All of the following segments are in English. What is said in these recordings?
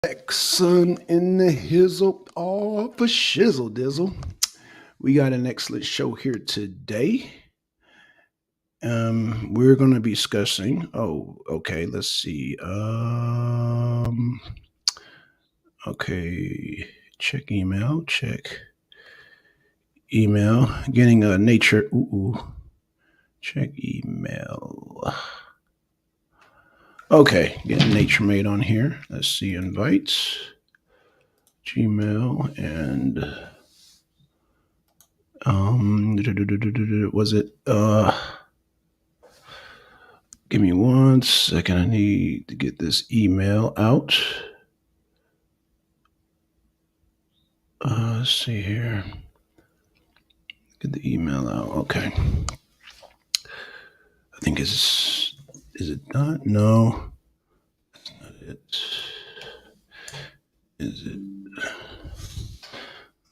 Blackson in the hizzle, all for shizzle dizzle. We got an excellent show here today. We're going to be discussing. Oh, okay. Let's see. Okay. Check email. Check email. Getting a nature. Ooh. Check email. Okay. Getting nature made on here. Let's see. Invites. Gmail and was it give me 1 second. I need to get this email out. Let's see here. Get the email out. Okay. I think is it not? No. That's not it. Is it?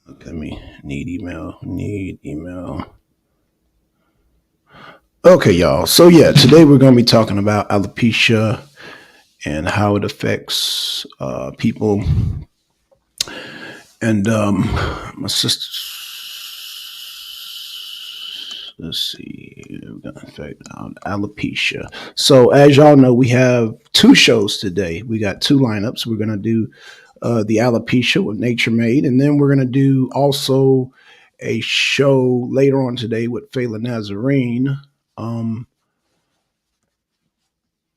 Okay, me need email. Need email. Okay, y'all. So yeah, today we're gonna be talking about alopecia and how it affects people. And my sister, let's see, we're gonna affect alopecia. So as y'all know, we have 2 shows today. We got 2 lineups. We're gonna do the alopecia with Nature Made, and then we're gonna do also a show later on today with Fela Nazarene,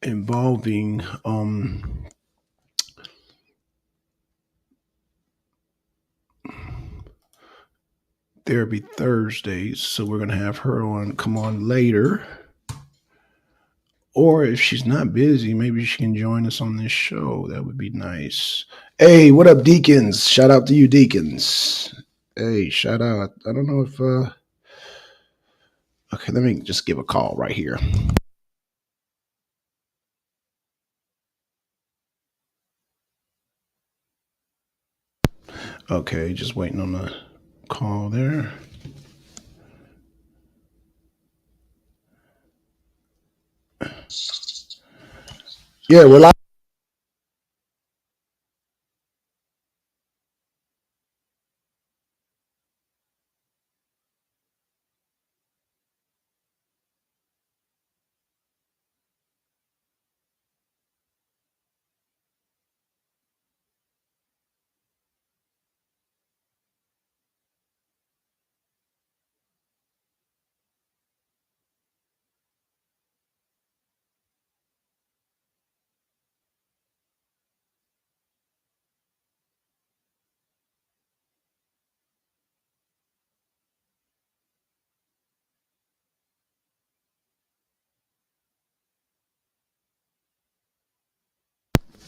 involving Therapy Thursdays. So we're gonna have her on come on later. Or if she's not busy, maybe she can join us on this show. That would be nice. Hey, what up, Deacons? Shout out to you, Deacons. Hey, shout out. I don't know if okay, let me just give a call right here. Okay, just waiting on the call there. Yeah, we're live.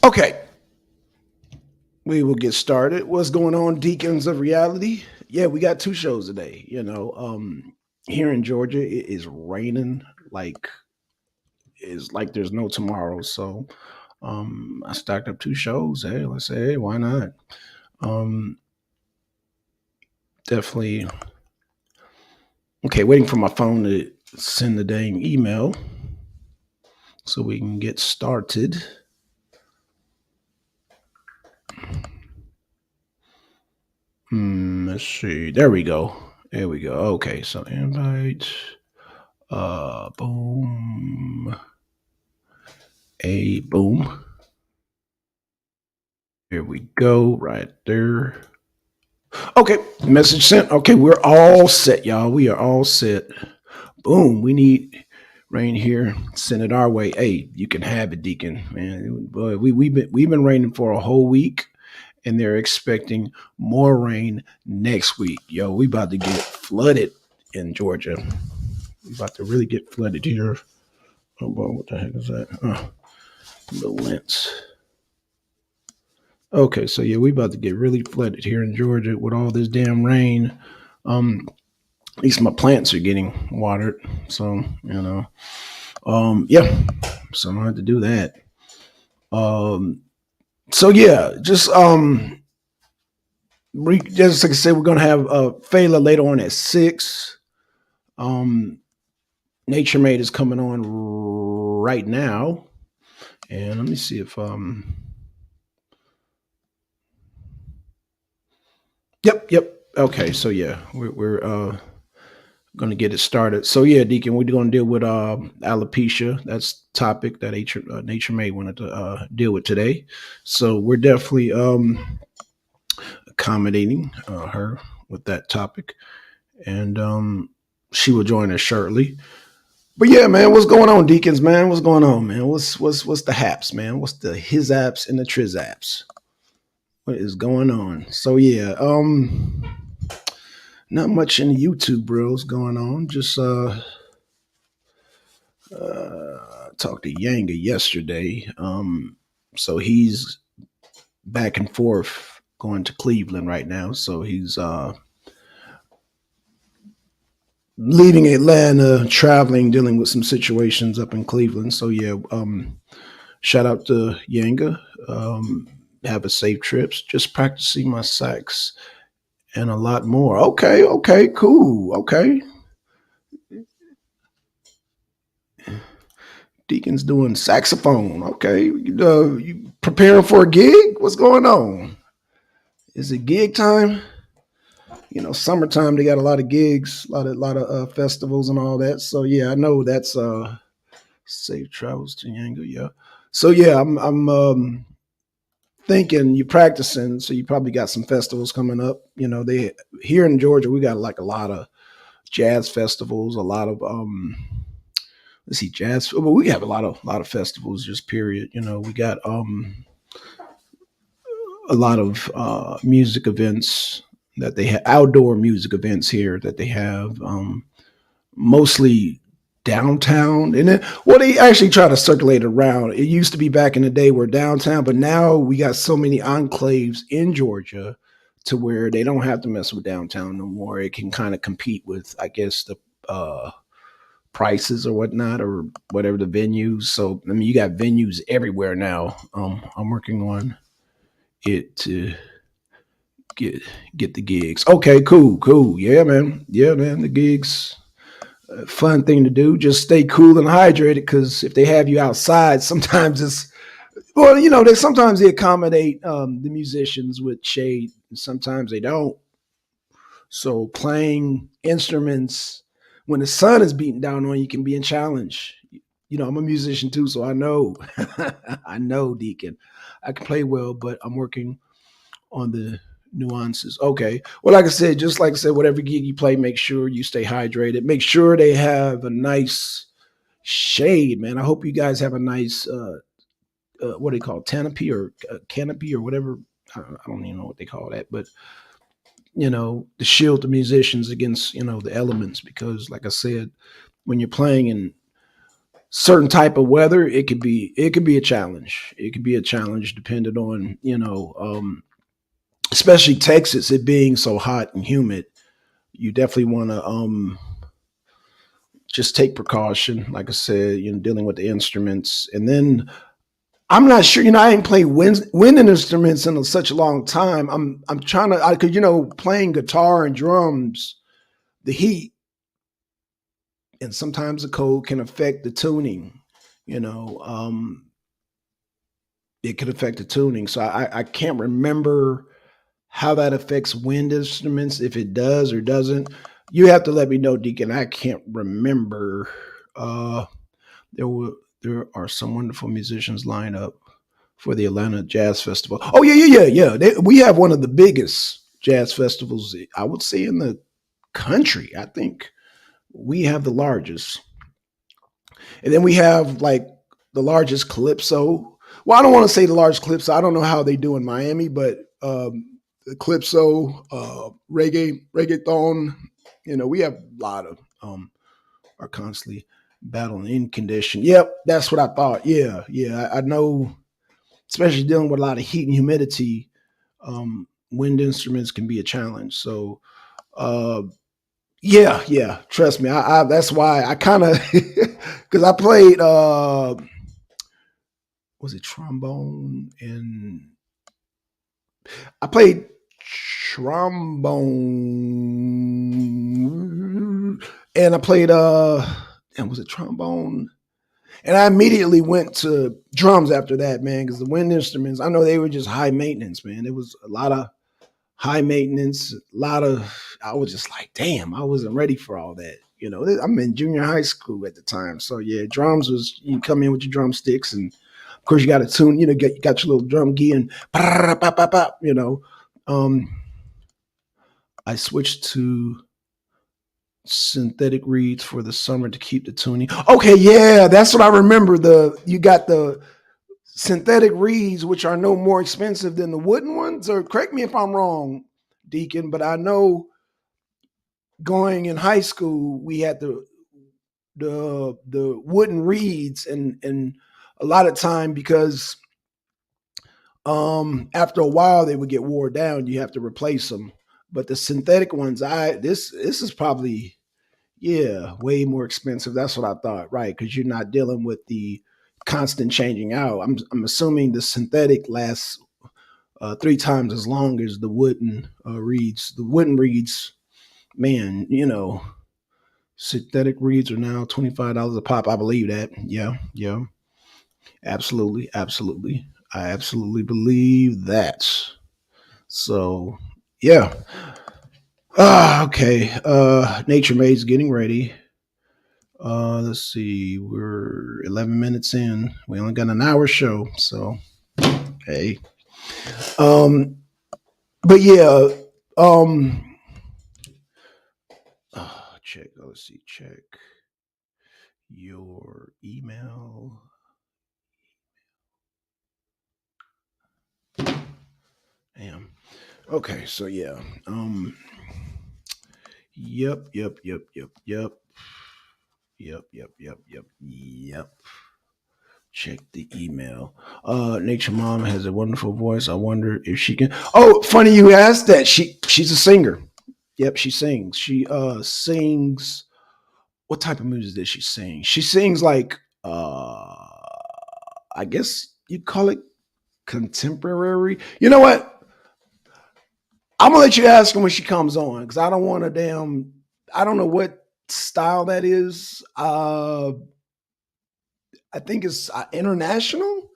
Okay, we will get started. What's going on, Deacons of Reality? Yeah, we got 2 shows today. Here in Georgia, it is raining like is like there's no tomorrow. So I stacked up 2 shows. Hey, let's say, hey, why not? Um, Definitely. Okay, waiting for my phone to send the dang email so we can get started. Let's see. There we go. There we go. Okay, so invite. Boom. A boom. Here we go. Right there. Okay, message sent. Okay, we're all set, y'all. We are all set. Boom. We need rain here. Send it our way. Hey, you can have it, Deacon. Man, boy, we've been raining for a whole week, and they're expecting more rain next week. Yo, we about to get flooded in Georgia. We about to really get flooded here. Oh boy, what the heck is that? The lens. Okay, so yeah, we about to get really flooded here in Georgia with all this damn rain. At least my plants are getting watered, so yeah. So I don't have to do that. So yeah, just like I said, we're gonna have Fela later on at 6. Um, Nature Made is coming on right now, and let me see if Yep, yep. Okay, so yeah, we're going to get it started. So yeah, Deacon, we're going to deal with alopecia. That's topic that Nature May wanted to deal with today. So we're definitely accommodating her with that topic, and she will join us shortly. But yeah, man, what's going on, Deacons, man? What's going on, man? What's the haps, man? What's the his apps and the triz apps? What is going on? So yeah, not much in the YouTube bros going on. Just talked to Yanga yesterday. So he's back and forth going to Cleveland right now. So he's leaving Atlanta, traveling, dealing with some situations up in Cleveland. So yeah, shout out to Yanga. Have a safe trips. Just practicing my sax and a lot more. Okay, okay, cool. Okay. Deacon's doing saxophone. Okay. You preparing for a gig? What's going on? Is it gig time? You know, summertime they got a lot of gigs, a lot of festivals and all that. So yeah, I know that's safe travels to Yanga. Yeah. So yeah, I'm thinking you're practicing, so you probably got some festivals coming up. You know, they here in Georgia we got like a lot of jazz festivals, a lot of let's see, jazz. But we have a lot of festivals, just period. You know, we got a lot of music events that they have, outdoor music events here that they have, mostly downtown. And then, well, they actually try to circulate around. It used to be back in the day where downtown, but now we got so many enclaves in Georgia to where they don't have to mess with downtown no more. It can kind of compete with, I guess, the prices or whatnot or whatever the venues. So I mean, you got venues everywhere now. I'm working on it to get get the gigs. Okay, cool, cool. Yeah, man. Yeah, man. The gigs, fun thing to do. Just stay cool and hydrated because if they have you outside, sometimes it's well, you know, they sometimes they accommodate the musicians with shade, and sometimes they don't. So playing instruments when the sun is beating down on you can be a challenge. You know, I'm a musician too, so I know. I know, Deacon. I can play well, but I'm working on the nuances. Okay. Well, like I said, just like I said, whatever gig you play, make sure you stay hydrated. Make sure they have a nice shade, man. I hope you guys have a nice what do they call it? Canopy or whatever. I don't even know what they call that, but you know, to shield the musicians against, you know, the elements because like I said, when you're playing in certain type of weather, it could be a challenge. It could be a challenge depending on, you know, especially Texas, it being so hot and humid. You definitely want to just take precaution, like I said, you know, dealing with the instruments. And then I'm not sure, you know, I ain't played wind instruments in such a long time. I'm trying to, I could, you know, playing guitar and drums, the heat and sometimes the cold can affect the tuning. You know, it could affect the tuning. So I can't remember how that affects wind instruments, if it does or doesn't. You have to let me know, Deacon. I can't remember. Uh, there were there are some wonderful musicians lined up for the Atlanta Jazz Festival. Oh yeah, yeah, yeah, yeah. We have one of the biggest jazz festivals, I would say, in the country. I think we have the largest. And then we have like the largest calypso. Well, I don't want to say the largest calypso. I don't know how they do in Miami, but the calypso, reggaeton. You know, we have a lot of are constantly battling in condition. Yep, that's what I thought. Yeah, yeah, I know. Especially dealing with a lot of heat and humidity, wind instruments can be a challenge. So, uh, yeah, yeah. Trust me. I that's why I kind of because I played was it trombone and I played trombone and I played and was it trombone? And I immediately went to drums after that, man, because the wind instruments, I know they were just high maintenance, man. It was a lot of high maintenance, a lot of. I was just like, damn, I wasn't ready for all that. You know, I'm in junior high school at the time, so yeah, drums was you come in with your drumsticks, and of course you got to tune. You know, you got your little drum gear and you know. Um, I switched to synthetic reeds for the summer to keep the tuning. Okay, yeah, that's what I remember. The you got the synthetic reeds, which are no more expensive than the wooden ones. Or correct me if I'm wrong, Deacon, but I know going in high school we had the wooden reeds, and a lot of time because after a while they would get wore down. You have to replace them. But the synthetic ones, this is probably yeah, way more expensive. That's what I thought, right? Because you're not dealing with the constant changing out. I'm assuming the synthetic lasts 3 times as long as the wooden reeds. The wooden reeds, man, you know, synthetic reeds are now $25 a pop. I believe that. Yeah, yeah, absolutely, absolutely. I absolutely believe that. So, yeah. Okay. Nature Maid's getting ready. Let's see. We're 11 minutes in. We only got an hour show, so hey. Um, but yeah. Um, check. Let's see. Check your email. Damn. Okay. So yeah. Yep. Yep. Yep. Yep. Yep. Yep. Yep. Yep. Yep. Yep. Check the email. Nature Mom has a wonderful voice. I wonder if she can. Oh, funny you asked that. She's a singer. Yep, she sings. She sings. What type of music does she sing? She sings like I guess you'd call it contemporary. You know what? I'm gonna let you ask her when she comes on because I don't want to damn. I don't know what style that is. I think it's international,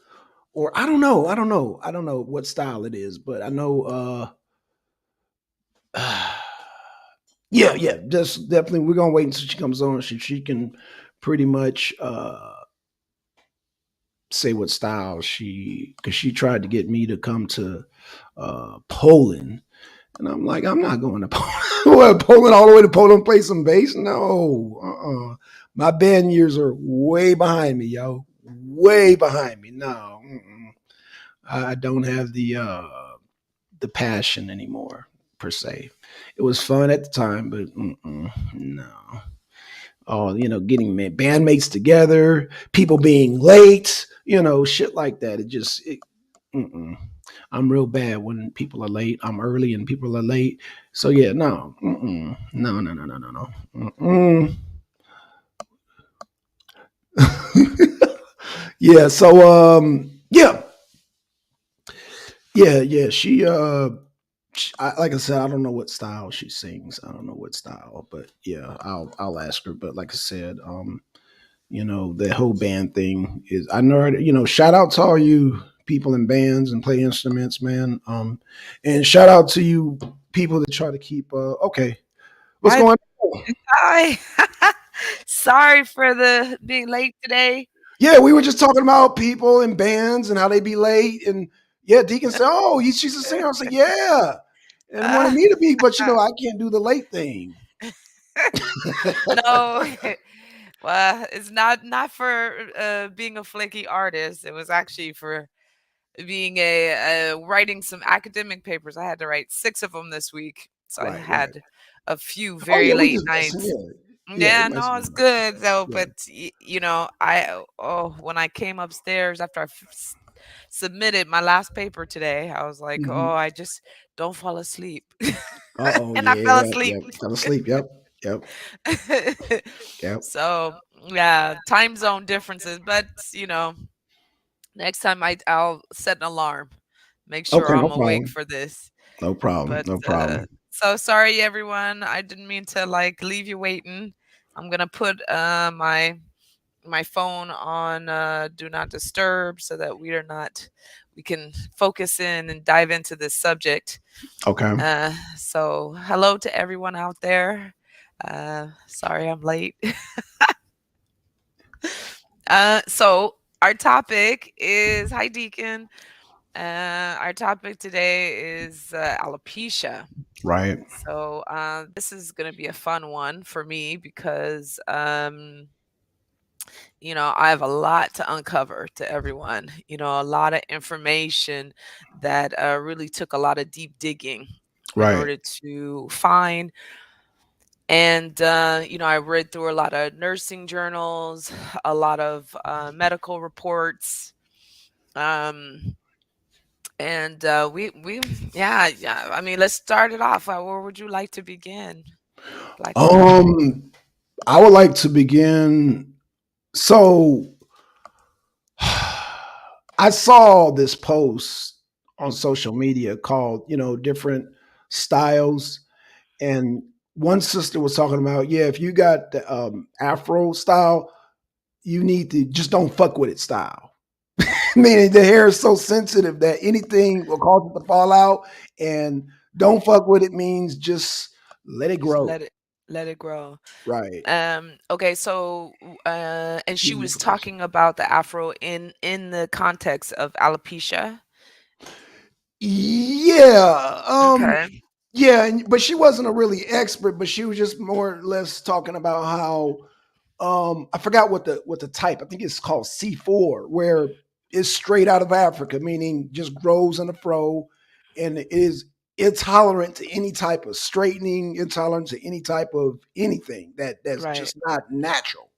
or I don't know. I don't know. I don't know what style it is, but I know. Yeah, yeah. Just definitely, we're gonna wait until she comes on. She can pretty much say what style she, because she tried to get me to come to Poland, and I'm like, I'm not going to Poland. What, Poland all the way to Poland play some bass? No, my band years are way behind me, yo, way behind me. No, I don't have the passion anymore per se. It was fun at the time, but no. Oh, you know, getting bandmates together, people being late, you know, shit like that. Mm-mm. I'm real bad when people are late. I'm early and people are late. So yeah, no, no, no, no, no, no, no. Yeah. So yeah, yeah, yeah. Like I said, I don't know what style she sings. I don't know what style, but yeah, I'll ask her. But like I said, you know, the whole band thing is, I know, you know, shout out to all you people in bands and play instruments, man. And shout out to you people that try to keep okay, what's Hi, going on? hi. Sorry for the being late today. Yeah, we were just talking about people in bands and how they be late, and yeah, Deacon said, oh, she's a singer. I was like, yeah, and wanted Uh, me to be, but you know, I can't do the late thing. no, well, it's not for being a flaky artist. It was actually for being writing some academic papers. I had to write 6 of them this week, so I Right, right. had a few Oh very yeah, we late just messing. nights. Yeah, we Yeah, no, messing it's around. good though. Yeah. But I when I came upstairs after submitted my last paper today, I was like, oh, Hmm. I just don't fall asleep, Oh and I fell yeah, asleep. yep. Fell asleep. Yep, yep, yep. So yeah, time zone differences, but next time I'll set an alarm, make sure Okay, no I'm awake problem. for this. No problem. But No problem. so sorry, everyone. I didn't mean to like leave you waiting. I'm gonna put my phone on do not disturb so that we can focus in and dive into this subject. Okay. So hello to everyone out there. Sorry I'm late. So our topic is hi Deacon. Our topic today is alopecia. Right. So this is going to be a fun one for me because I have a lot to uncover to everyone. A lot of information that really took a lot of deep digging in Right. order to find. And, I read through a lot of nursing journals, a lot of medical reports. Um, and yeah. I mean, let's start it off. Where would you like to begin, Black Man? Um, I would like to begin. So I saw this post on social media called, different styles. And one sister was talking about, yeah, if you got the Afro style, you need to just don't fuck with it style. Meaning the hair is so sensitive that anything will cause it to fall out. And don't fuck with it means just let it Just grow. let it grow. Right. Okay, so and she Easy was for us. talking about the afro in the context of alopecia. Yeah. Okay. Yeah, but she wasn't a really expert, but she was just more or less talking about how I forgot what the type. I think it's called C4, where it's straight out of Africa, meaning just grows in a fro and it is intolerant to any type of straightening, intolerant to any type of anything that's Right. just not natural.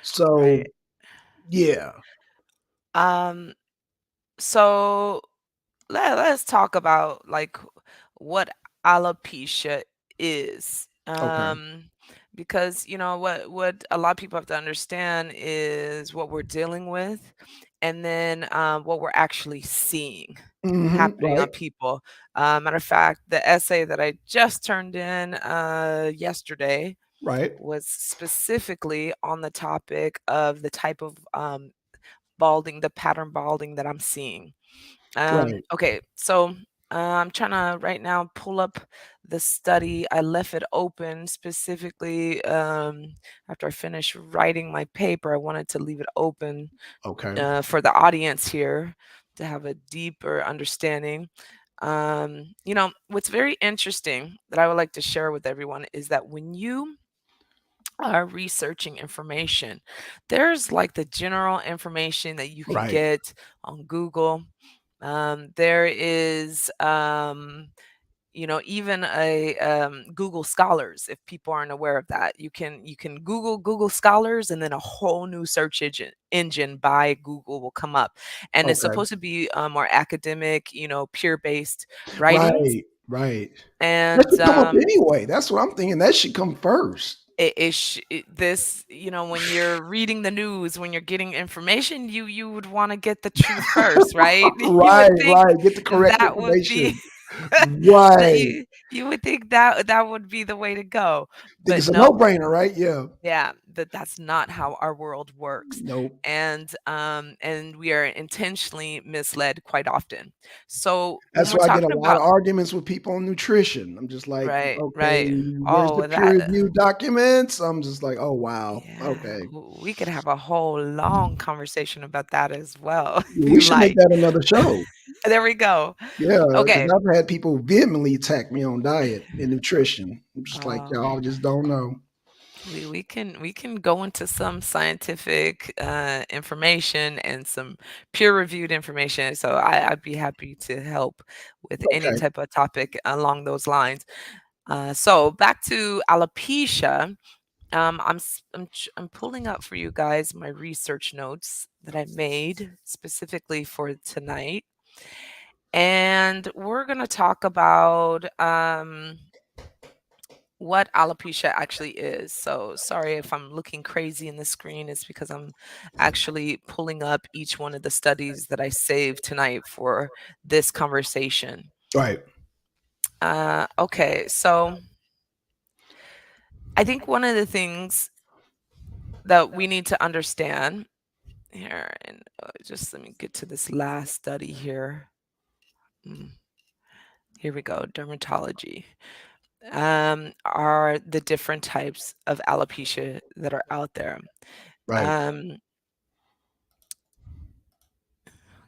So Right. yeah. Um so let's talk about like what alopecia is. Okay. Because what a lot of people have to understand is what we're dealing with, and then what we're actually seeing happening on Right. people. Matter of fact, the essay that I just turned in yesterday Right. was specifically on the topic of the type of balding, the pattern balding that I'm seeing. Right. Okay, so I'm trying to right now pull up the study. I left it open specifically after I finished writing my paper. I wanted to leave it open Okay. for the audience here to have a deeper understanding. What's very interesting that I would like to share with everyone is that when you are researching information, there's like the general information that you can Right. get on Google. There is even a Google Scholars. If people aren't aware of that, you can Google Scholars, and then a whole new search engine by Google will come up, and it's Okay. supposed to be more academic, peer based writings. Right. Right. That And should come up anyway. That's what I'm thinking. That should come first. this, when you're reading the news, when you're getting information, you would want to get the truth first, right? You Right, would think right. Get the correct that would be information. that Right. you would think that would be the way to go, Think but it's a no. no-brainer, right? Yeah. Yeah, that's not how our world works. Nope. And we are intentionally misled quite often. So when That's we're why I get a talking lot of about arguments with people on nutrition. I'm just like, right, okay, right. where's the Oh, peer that review documents? I'm just like, oh wow. yeah, Okay. we could have a whole long conversation about that as well if We you should make like. that another show. There we go. Yeah, because Okay. I've had people vehemently attack me on diet and nutrition. I'm just like, Uh, y'all just don't know. we can go into some scientific information and some peer reviewed information. So I'd be happy to help with any Okay. type of topic along those lines. So back to alopecia. I'm pulling up for you guys my research notes that I made specifically for tonight, and we're gonna talk about what alopecia actually is. So sorry if I'm looking crazy in the screen. It's because I'm actually pulling up each one of the studies that I saved tonight for this conversation. Right. Okay, so I think one of the things that we need to understand here, and just let me get to this last study here. Mm, Here we go. Dermatology. Are the different types of alopecia that are out there. Right. Um,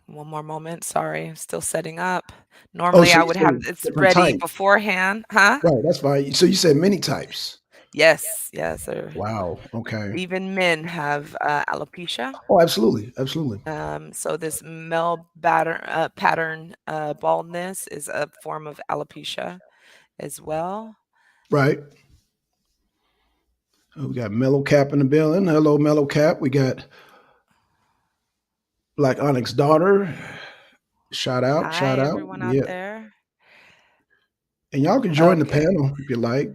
One more moment. Sorry, I'm still setting up. Oh, Normally, so I you would have said this different ready types. beforehand. Huh? Right. That's fine. So you said many types. Yes, yes. Wow. Okay. Even men have alopecia. Oh, absolutely. Absolutely. So this pattern baldness is a form of alopecia as well. Right. We got Mellow Cap in the building. Hello, Mellow Cap. We got Black Onyx Daughter. Shout out. Hi, Shout out. everyone out Yeah. there. And y'all can join the Okay. panel if you like.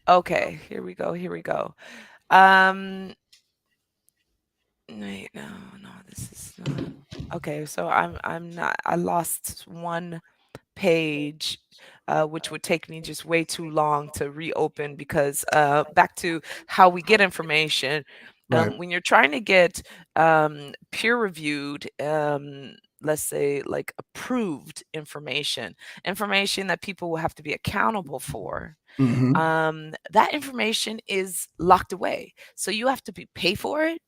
Okay, here we go. Here we go. Um, Wait, no, no, this is not. Okay, so I'm not. I lost one page, which would take me just way too long to reopen because back to how we get information. Right. When you're trying to get peer reviewed, let's say like approved information that people will have to be accountable for, Mm-hmm. that information is locked away. So you have to pay for it,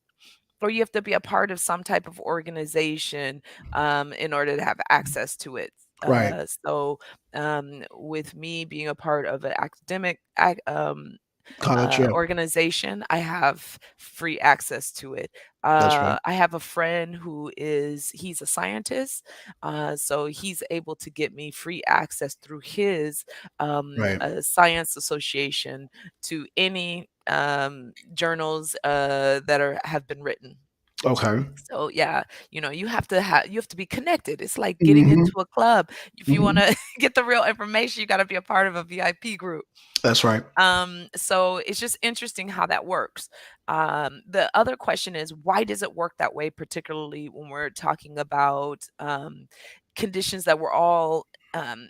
or you have to be a part of some type of organization in order to have access to it. Right. With me being a part of an academic College. Yeah. organization, I have free access to it. That's right. I have a friend he's a scientist, so he's able to get me free access through his Right. science association to any journals that have been written. Okay. So yeah, you have to be connected. It's like getting Mm-hmm. into a club. If you want Mm-hmm. to get the real information, you got to be a part of a VIP group. That's right. So it's just interesting how that works. The other question is, why does it work that way, particularly when we're talking about conditions that we're all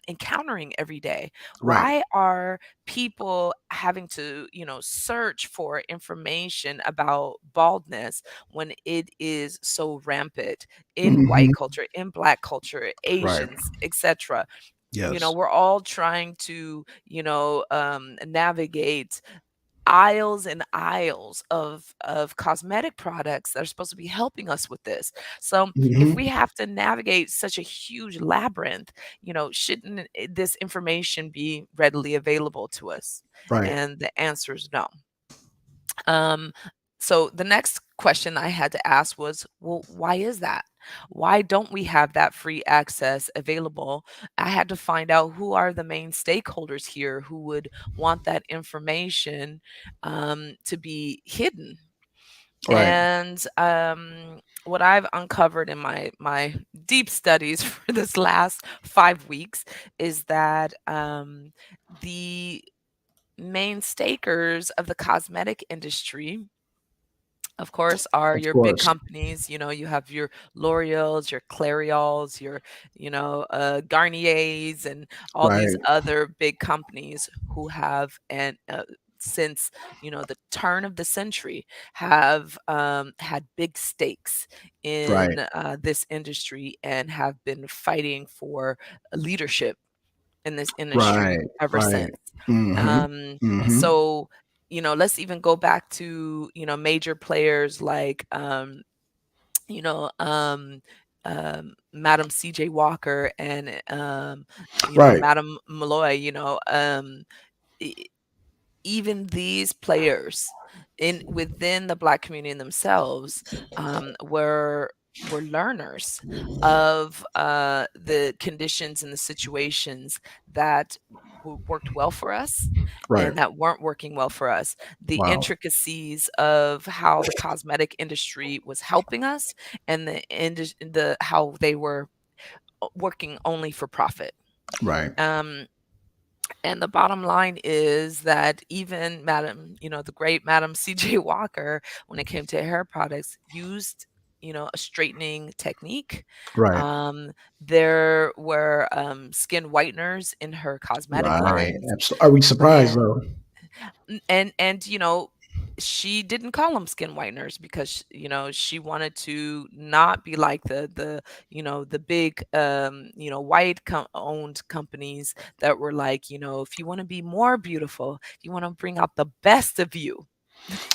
encountering every day? Right. Why are people having to, search for information about baldness when it is so rampant in white Mm-hmm. culture, in Black culture, Right. Asians, etc.? Yes. We're all trying to, navigate aisles and aisles of cosmetic products that are supposed to be helping us with this. So if Mm-hmm. we have to navigate such a huge labyrinth, shouldn't this information be readily available to us? Right. And the answer is no. Um, so the next question I had to ask was, well, why is that? Why don't we have that free access available? I had to find out who are the main stakeholders here who would want that information to be hidden. Right. And what I've uncovered in my deep studies for this last 5 weeks is that the main stakers of the cosmetic industry, of course, are Of your big course. companies. You have your L'Oreals, your Clairiols, your, Garniers, and all these Right. other big companies who have, and since, the turn of the century, have had big stakes Right. in this industry and have been fighting for leadership in this industry Right. ever Right. since. Mm-hmm. Um, Mm-hmm. so, let's even go back to, major players like, you know, um, Madam C.J. Walker and, Right. Madam Malloy, e- even these players in within the Black community themselves were learners of the conditions and the situations that worked well for us Right. and that weren't working well for us. The Wow. intricacies of how the cosmetic industry was helping us, and the how they were working only for profit. Right. Um, and the bottom line is that even the great Madam C.J. Walker, when it came to hair products, used, a straightening technique. Right. Um, there were skin whiteners in her cosmetic Right. lines, Are we surprised and though? and she didn't call them skin whiteners because she wanted to not be like the big white owned companies that were like, if you want to be more beautiful, you want to bring out the best of you.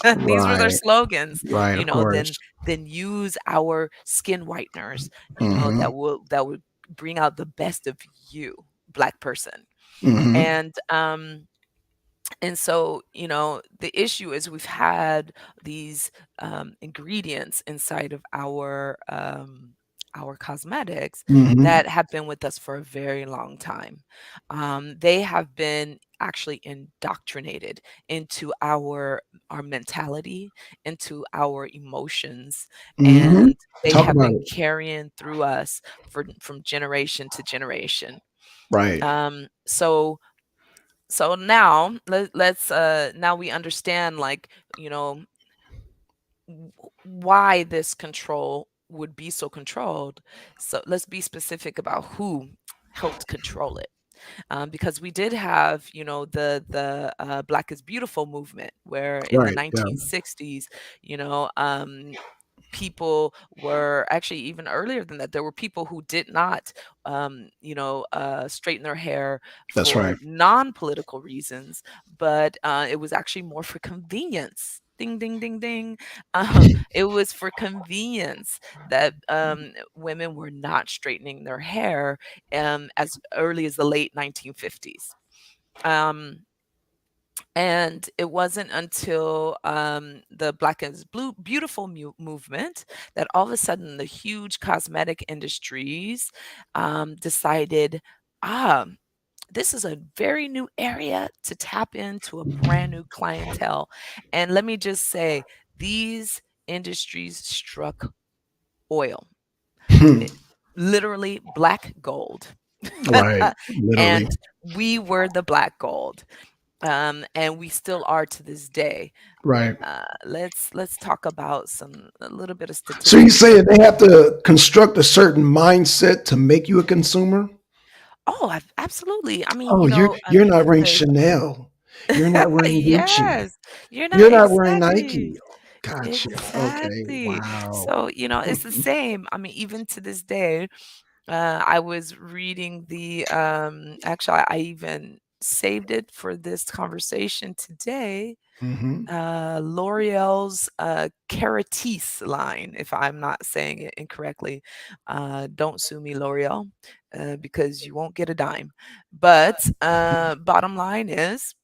These were their Right. slogans, Right. Of then course. use our skin whiteners, Mm-hmm. that would bring out the best of you, black person. Mm-hmm. And so, the issue is we've had these ingredients inside of our cosmetics Mm-hmm. that have been with us for a very long time. They have been actually indoctrinated into our mentality, into our emotions, Mm-hmm. and they Talk have about been it. carrying through us from generation to generation. Right. So now now we understand, like, you know why this control would be so controlled. So let's be specific about who helped control it. Because we did have, the Black is Beautiful movement, where in the Right. Yeah. 1960s, you know people were actually, even earlier than that, there were people who did not straighten their hair That's for right. non-political reasons, but it was actually more for convenience. Ding, ding, ding, ding. It was for convenience that women were not straightening their hair as early as the late 1950s. Um, and it wasn't until the Black is Beautiful movement that all of a sudden the huge cosmetic industries decided, ah, this is a very new area to tap into a brand new clientele. And let me just say, these industries struck oil, it- literally black gold. Right. Literally. And we were the black gold. And we still are to this day. Right. Let's talk about a little bit of So you statistics say here. they have to construct a certain mindset to make you a consumer? Oh, absolutely. I mean, Oh, you're not wearing the Chanel. You're not wearing Gucci. yes, you're You're not not wearing Nike. exactly. Gotcha. Okay. Exactly. Wow. So, it's the same. I mean, even to this day, I was reading actually, I even saved it for this conversation today. Mm-hmm. L'Oreal's Caratis line, if I'm not saying it incorrectly. Don't sue me, L'Oreal, because you won't get a dime. But bottom line is,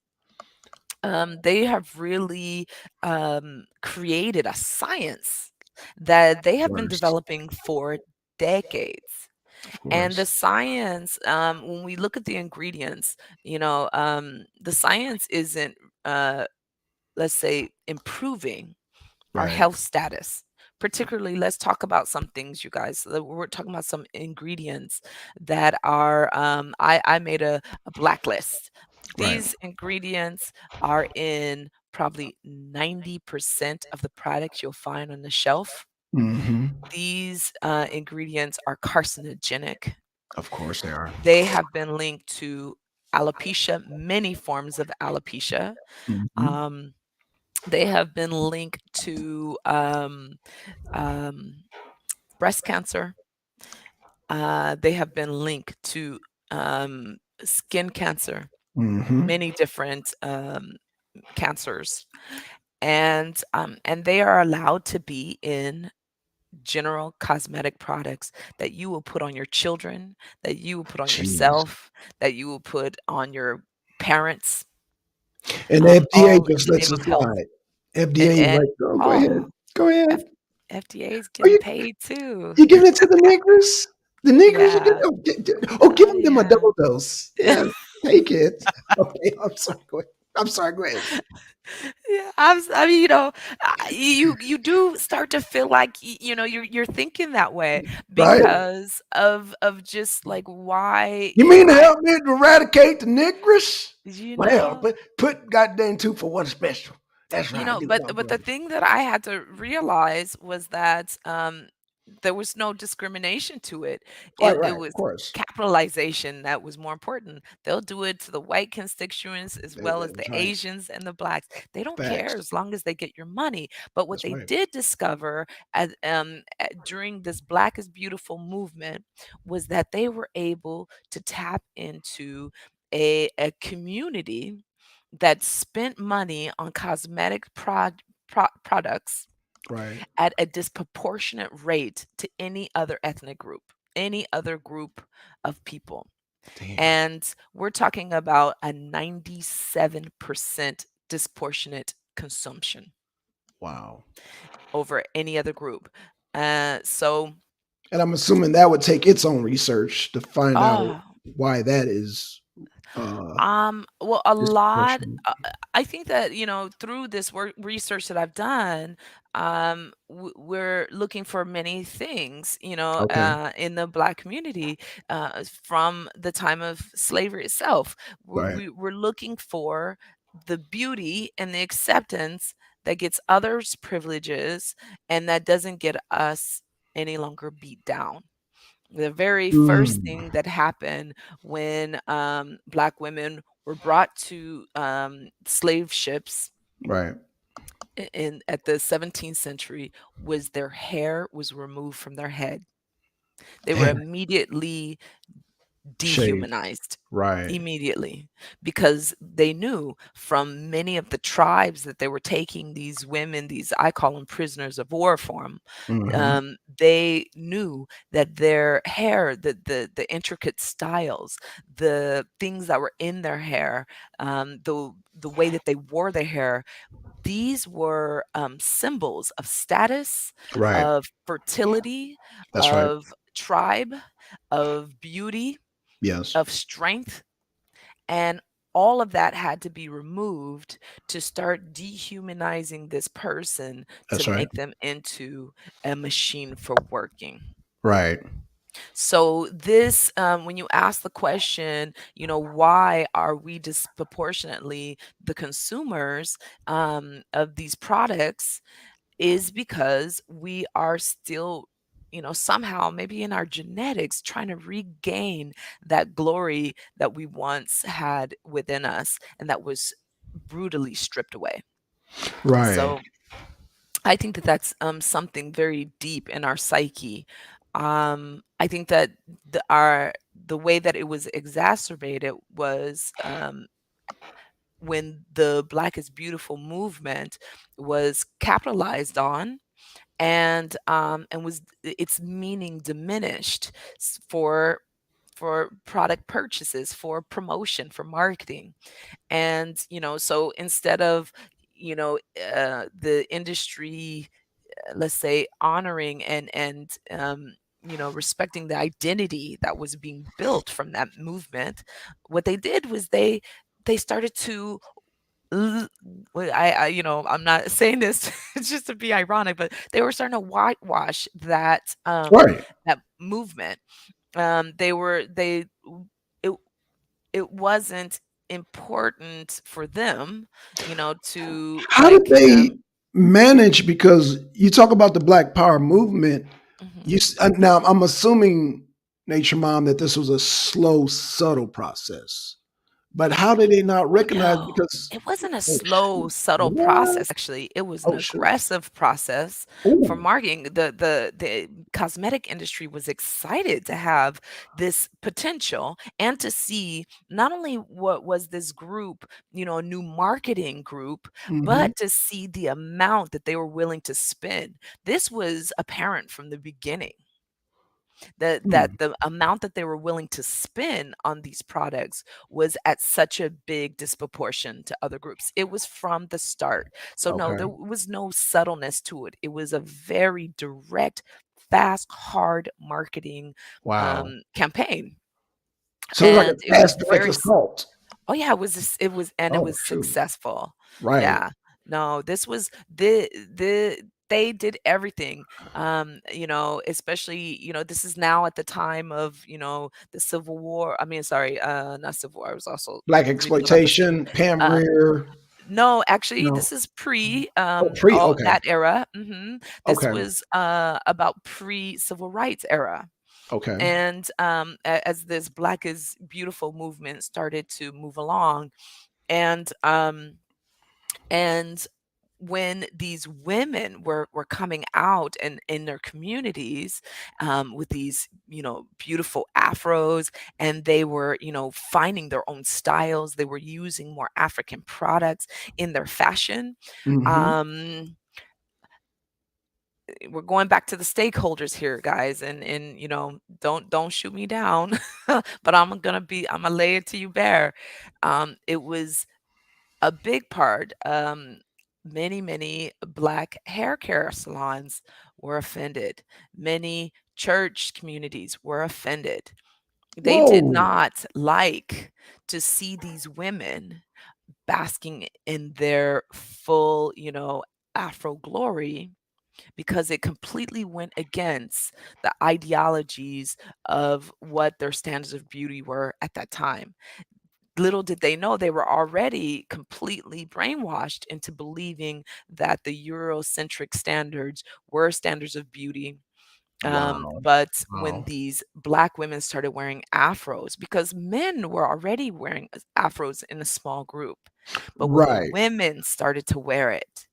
they have really created a science that they Of have been course. developing for decades. Of And the course. science, when we look at the ingredients, the science isn't, let's say, improving our Right. health status. Particularly, let's talk about some things, you guys. We're talking about some ingredients that are, I made a blacklist. Right. These ingredients are in probably 90% of the products you'll find on the shelf. Mm-hmm. These ingredients are carcinogenic. Of course they are. They have been linked to alopecia, many forms of alopecia. Mm-hmm. Um, they have been linked to um, breast cancer. They have been linked to skin cancer, Mm-hmm. many different cancers, and they are allowed to be in general cosmetic products that you will put on your children, that you will put on Jeez. yourself, that you will put on your parents, And the FDA all in just the lets name it of health. slide. FDA is And like, oh, go oh, ahead. Go ahead. F- FDA is Are getting paid too. you giving it to the niggers? The niggers you get Yeah. Oh giving them a yeah. double dose. Yeah, take it. Okay, I'm sorry. Go ahead. I'm sorry. Go ahead. Yeah, I mean, you do start to feel like you're thinking that way Right. because of just like why You mean to help me to eradicate the niggers? you Well, know put goddamn two for one special. That's right. I get what but I'm the doing. thing that I had to realize was that there was no discrimination to it. Right, It right, of was course. capitalization that was more important. They'll do it to the white constituents as well as the That's right. Asians and the blacks. They don't care Facts. as long as they get your money. But what That's they right. did discover during this Black is Beautiful movement was that they were able to tap into a community that spent money on cosmetic products Right. at a disproportionate rate to any other ethnic group, any other group of people. Damn. And we're talking about a 97% disproportionate consumption Wow. over any other group. So, And I'm assuming that would take its own research to find out oh, why that is uh well, a lot. disproportionate. I think that through this work research that I've done, we're looking for many things, Okay. in the Black community, from the time of slavery itself. Right. We're looking for the beauty and the acceptance that gets others privileges and that doesn't get us any longer beat down. The very first Mm, thing that happened when Black women were brought to slave ships right. in at the 17th century was their hair was removed from their head. They were Damn. immediately Shade. dehumanized Right. immediately because they knew from many of the tribes that they were taking these women, these I call them prisoners of war from. Hmm. They knew that their hair, the intricate styles, the things that were in their hair, the way that they wore their hair, these were symbols of status, Right. of fertility, That's right. of tribe, of beauty, Yes. of strength, and all of that had to be removed to start dehumanizing this person to That's right. make them into a machine for working. Right. So this, when you ask the question, why are we disproportionately the consumers of these products? Is because we are still, somehow maybe in our genetics trying to regain that glory that we once had within us and that was brutally stripped away. Right. So I think that that's something very deep in our psyche. I think that the way that it was exacerbated was when the Black is Beautiful movement was capitalized on and was its meaning diminished for product purchases, for promotion, for marketing. And so instead of the industry, let's say, honoring and respecting the identity that was being built from that movement, what they did was they started to L well, I'm not saying this just to be ironic, but they were starting to whitewash Right. that movement. They it it wasn't important for them, to, How did like, they manage? Because you talk about the Black Power movement. mhm. Now I'm assuming, Nature Mom, that this was a slow, subtle process. But how did they not Oh, recognize? no. Because It wasn't a oh slow, shoot, subtle what? process, actually. It was an Oh shoot. aggressive process for Ooh. marketing. The cosmetic industry was excited to have this potential and to see not only what was this group, a new marketing group, Hmm. but to see the amount that they were willing to spend. This was apparent from the beginning that the amount that they were willing to spend on these products was at such a big disproportion to other groups. It was from the start. So no, Okay. there was no subtleness to it. It was a very direct, fast, hard marketing Wow. campaign. So it's like And a it was past direct very assault. Oh yeah, it Oh was shoot. successful. Right. Yeah. No, this was they did everything. Especially, this is now at the time of, the Civil War. I mean, sorry, not Civil War. I was also Black reading about this. exploitation, Pam Uh Grier. No, actually, No. this is pre Oh, pre. all Okay. that era. This Okay. was about pre-civil rights era. Okay. And as this Black is Beautiful movement started to move along, and and when these women were coming out and in their communities with these beautiful afros, and they were finding their own styles, they were using more African products in their fashion. Hmm. um we're going back to the stakeholders here, guys, and don't shoot me down, but I'm gonna lay it to you bare. It was a big part. Many Black hair care salons were offended. Many church communities were offended. They did Whoa. not like to see these women basking in their full, Afro glory, because it completely went against the ideologies of what their standards of beauty were at that time. Little did they know they were already completely brainwashed into believing that the Eurocentric standards were standards of beauty. Wow. But when Wow. these Black women started wearing afros, because men were already wearing afros in a small group, but when the Right. women started to wear it,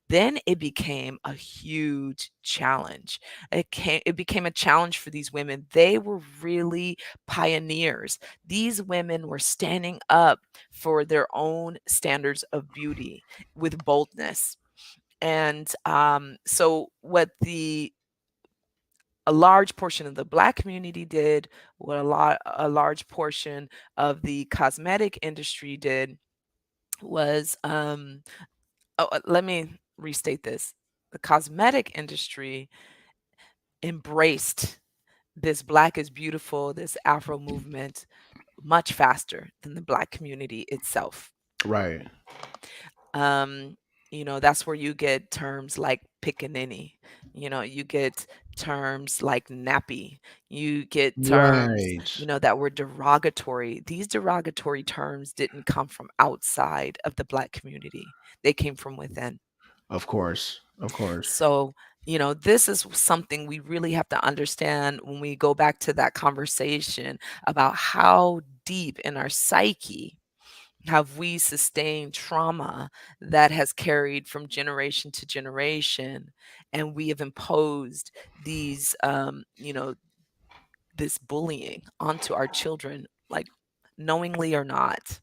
then it became a huge challenge. It became a challenge for these women. They were really pioneers. These women were standing up for their own standards of beauty with boldness. And so what the a large portion of the Black community did, what a large portion of the cosmetic industry did, was let me restate this. The cosmetic industry embraced this Black is beautiful, this Afro movement, much faster than the Black community itself. Right. Um, that's where you get terms like pickaninny. You get terms like nappy. You get terms, Right. that were derogatory. These derogatory terms didn't come from outside of the Black community. They came from within. Of course. Of course. So, this is something we really have to understand when we go back to that conversation about how deep in our psyche have we sustained trauma that has carried from generation to generation, and we have imposed these this bullying onto our children, like, knowingly or not.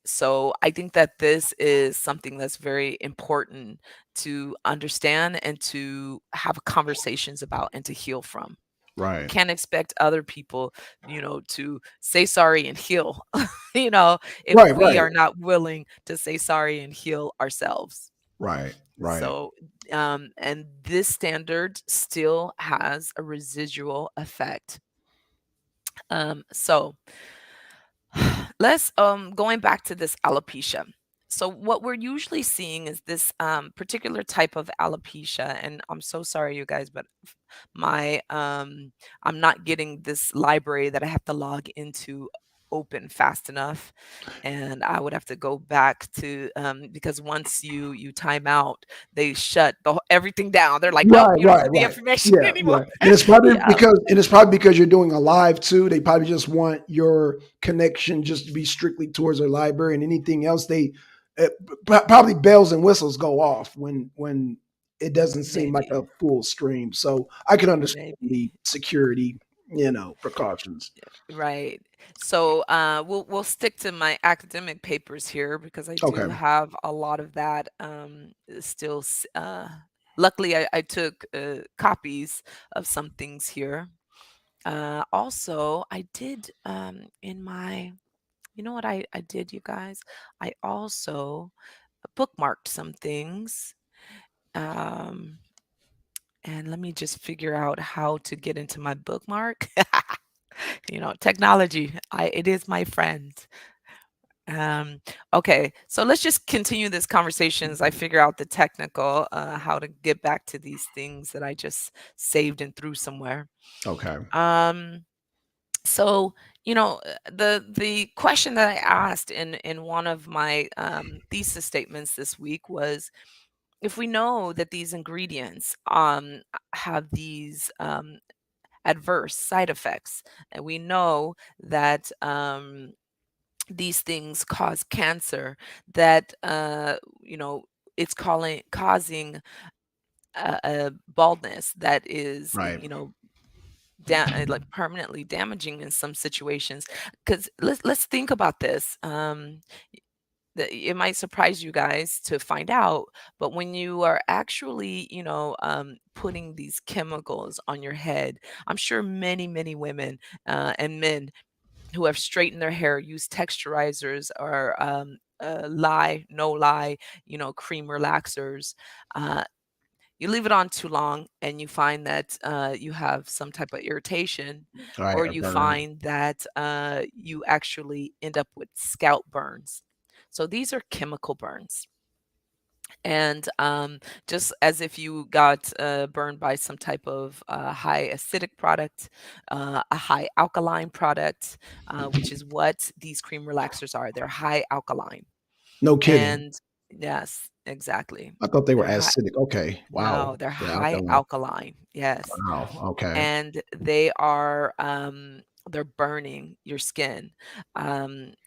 So I think that this is something that's very important to understand and to have conversations about and to heal from. We Right. can't expect other people, to say sorry and heal, you know, if Right. we Right. are not willing to say sorry and heal ourselves. Right. Right. So, and this standard still has a residual effect. So let's going back to this alopecia. So what we're usually seeing is this particular type of alopecia, and I'm so sorry, you guys, but my I'm not getting this library that I have to log into open fast enough, and I would have to go back to because once you time out, they shut everything down. They're like, nope, Right, you don't right, have the right. information Yeah, anymore. yeah. And it's probably Yeah, because you're doing a live too. They probably just want your connection just to be strictly towards their library, and anything else they uh, probably bells and whistles go off when it doesn't seem like maybe, a full stream. So I can understand the maybe. security, precautions. Right. So we'll stick to my academic papers here because I Okay, do have a lot of that still. Luckily, I took copies of some things here. Also, I did in my. You know what I did, you guys? I also bookmarked some things. Um, and let me just figure out how to get into my bookmark. Technology, it is my friend. Um, okay, so let's just continue this conversation as I figure out the technical, how to get back to these things that I just saved and threw somewhere. okay. Um, So, the question that I asked in one of my thesis statements this week was, if we know that these ingredients have these adverse side effects, and we know that these things cause cancer, that it's causing a baldness that is, Right. like permanently damaging in some situations. Because let's think about this. It might surprise you guys to find out, but when you are actually, putting these chemicals on your head, I'm sure many women and men who have straightened their hair use texturizers or no lie, cream relaxers. Uh, you leave it on too long and you find that you have some type of irritation, Right. or A you burn. find that you actually end up with scalp burns. So these are chemical burns. And just as if you got burned by some type of high acidic product, a high alkaline product, which is what these cream relaxers are. They're high alkaline. No kidding. And yes, exactly. I thought they were They're high. acidic. Okay. Wow. No, they're The high alkaline. alkaline. Yes. Wow. Okay. And they are they're burning your skin.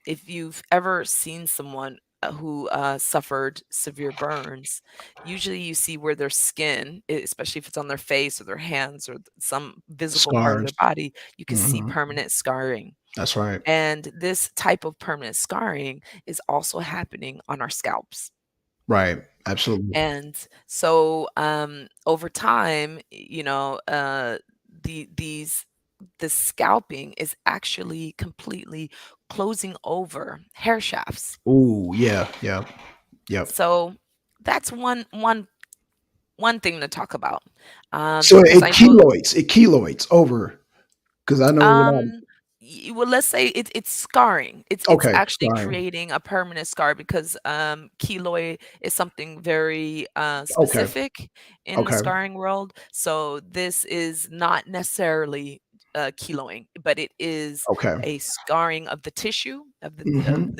If you've ever seen someone who suffered severe burns, usually you see where their skin, especially if it's on their face or their hands or some visible part of Scars. their body, you can see Hmm. permanent scarring. That's right. And this type of permanent scarring is also happening on our scalps. Right. Absolutely. And so, over time, these the scalping is actually completely closing over hair shafts. Ooh, yeah. Yeah. Yep. So that's one thing to talk about, So because I know. it keloids over because I know a lot. Um, well, let's say it's scarring. It's Okay. actually Sorry. creating a permanent scar because keloid is something very Okay. specific in the Okay. scarring world. So this is not necessarily keloing, but it is Okay. a scarring of the tissue of the Hmm.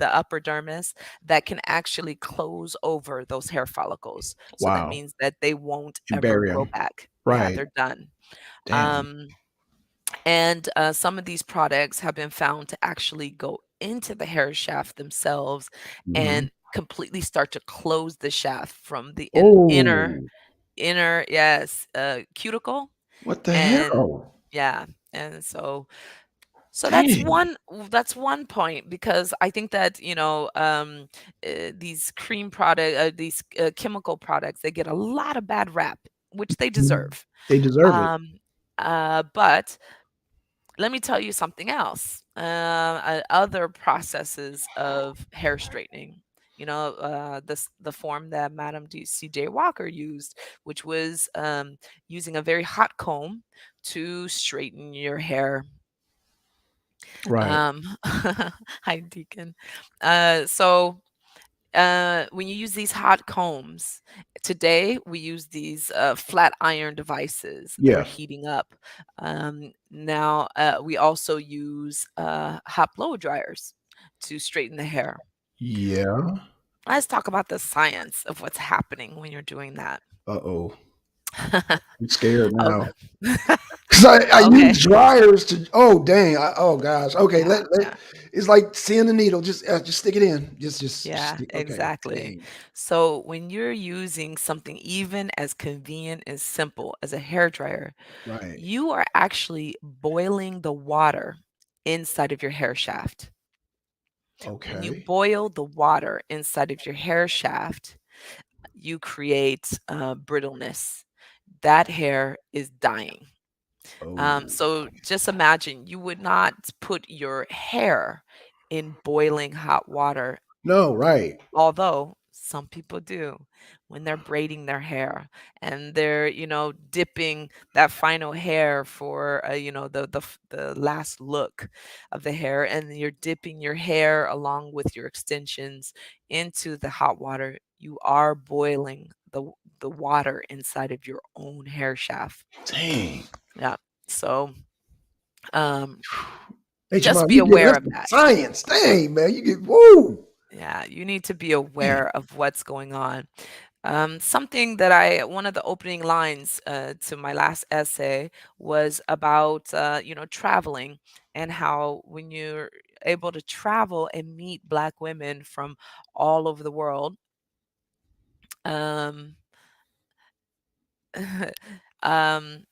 upper dermis that can actually close over those hair follicles. So that Wow. means that they won't And ever bury grow them. back. Yeah, Right. they're done. Damn. Um, and some of these products have been found to actually go into the hair shaft themselves Hmm. and completely start to close the shaft from the Oh, inner, yes, cuticle. what the And hell? yeah, and so Dang. that's one point, because I think that these these chemical products, they get a lot of bad rap, which they Mhm. deserve. They deserve it. um but let me tell you something else. Other processes of hair straightening. The form that Madam C.J. Walker used, which was using a very hot comb to straighten your hair. Right. Hi, Deacon. So when you use these hot combs, today we use these flat iron devices that are Yeah. heating up. Now we also use hot blow dryers to straighten the hair. Yeah. Let's talk about the science of what's happening when you're doing that. Uh-oh. I'm scared now. Okay. 'Cause I Okay. use dryers to oh, dang. Oh gosh. Okay, Yeah, yeah, it's like seeing the needle. Just stick it in. Just yeah, stick. Okay. exactly. Dang. So when you're using something even as convenient and simple as a hair dryer, Right. you are actually boiling the water inside of your hair shaft. When you Okay. boil the water inside of your hair shaft, you create brittleness. That hair is dying. Oh. So just imagine, you would not put your hair in boiling hot water. No, right. Although some people do when they're braiding their hair and they're, dipping that final hair for, the last look of the hair, and you're dipping your hair along with your extensions into the hot water. You are boiling the water inside of your own hair shaft. Dang. Yeah. So Um, HMI, just be you get aware that's of some that. science. Dang, man, you get whoa. Yeah, you need to be Man. aware of what's going on. Something that I one of the opening lines to my last essay was about traveling and how when you're able to travel and meet Black women from all over the world, um, um,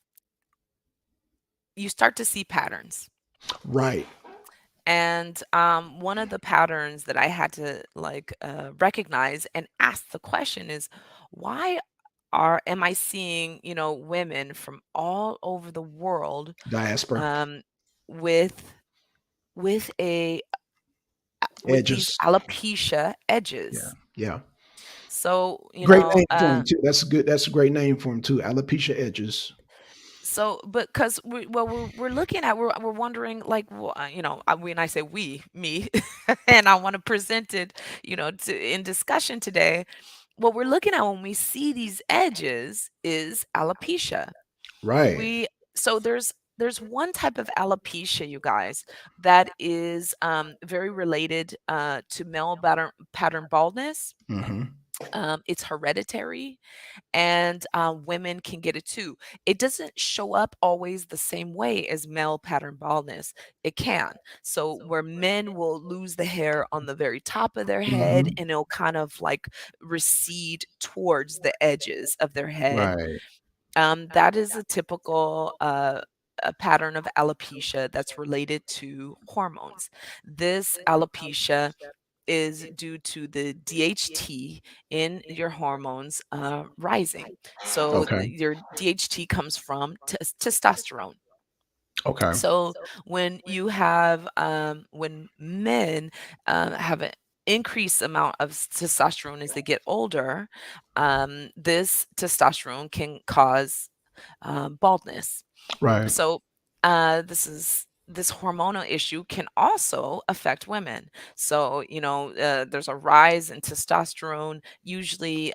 you start to see patterns. Right. And one of the patterns that I had to recognize and ask the question is, why are am I seeing, women from all over the world Diaspora. um, with with a with these Edges. alopecia Yeah. edges? Yeah. So, Great name for him too. That's good. That's a great name for him too. Alopecia edges. but because we're looking at we're wondering like when I say we me and I want to present it in discussion today. What we're looking at when we see these edges is alopecia. Right. We so there's one type of alopecia, you guys, that is very related to male pattern baldness. Hmm. It's hereditary, and women can get it too. It doesn't show up always the same way as male pattern baldness. It can. So where men will lose the hair on the very top of their head Hmm. and it'll kind of like recede towards the edges of their head. Right. That is a typical a pattern of alopecia that's related to hormones. This alopecia is due to the DHT in your hormones rising. So Okay. your DHT comes from testosterone. Okay. So when men have an increased amount of testosterone as they get older, this testosterone can cause baldness. Right. So, this hormonal issue can also affect women. So, there's a rise in testosterone, usually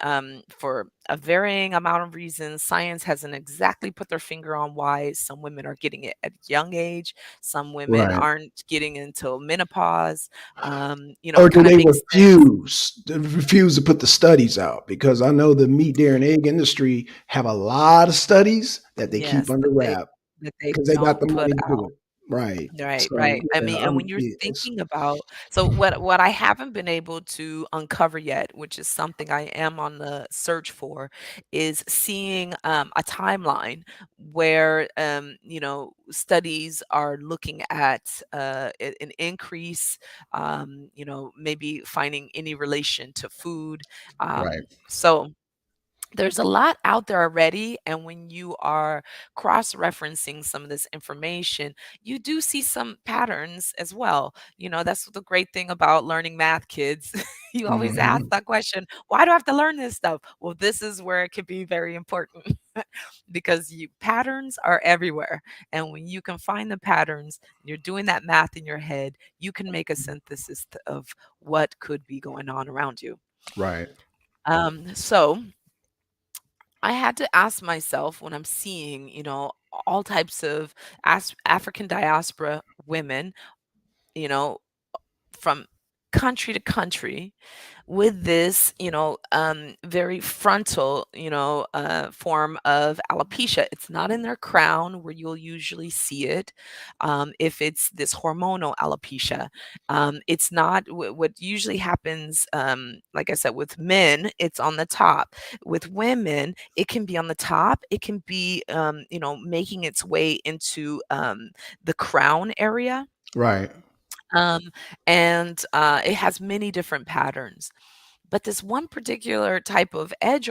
for a varying amount of reasons. Science hasn't exactly put their finger on why some women are getting it at a young age, some women Right. aren't getting until menopause. Or It do kind of they makes sense. refuse to put the studies out? Because I know the meat, dairy, and egg industry have a lot of studies that they keep Yes, under wrap that they because they got don't the put money to do out. it. Right. Right, So right. I yeah, mean, and when you're it's thinking about so what I haven't been able to uncover yet, which is something I am on the search for, is seeing a timeline where studies are looking at an increase, maybe finding any relation to food. right. So there's a lot out there already, and when you are cross-referencing some of this information, you do see some patterns as well. That's the great thing about learning math, kids. You always ask Hmm. that question, why do I have to learn this stuff? Well, this is where it could be very important because patterns are everywhere. And when you can find the patterns, you're doing that math in your head, you can make a synthesis of what could be going on around you. Right. So I had to ask myself when I'm seeing, all types of African diaspora women, you know, from country to country with this, very frontal, form of alopecia. It's not in their crown where you'll usually see it. If it's this hormonal alopecia, it's not what usually happens. Like I said, with men, it's on the top. With women, it can be on the top. It can be, making its way into the crown area. Right. Um, and it has many different patterns. But this one particular type of edge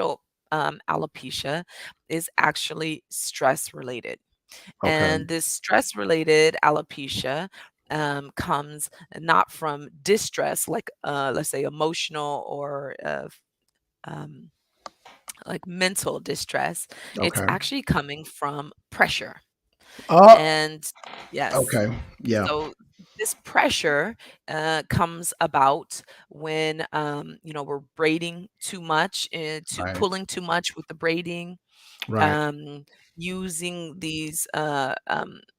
alopecia is actually stress related. Okay. And this stress related alopecia comes not from distress, like let's say emotional or um, like mental distress. It's Okay. actually coming from pressure. Oh. And yes, Okay. Yeah. so this pressure comes about when we're braiding too much, to Right. pulling too much with the braiding. Right. um, using these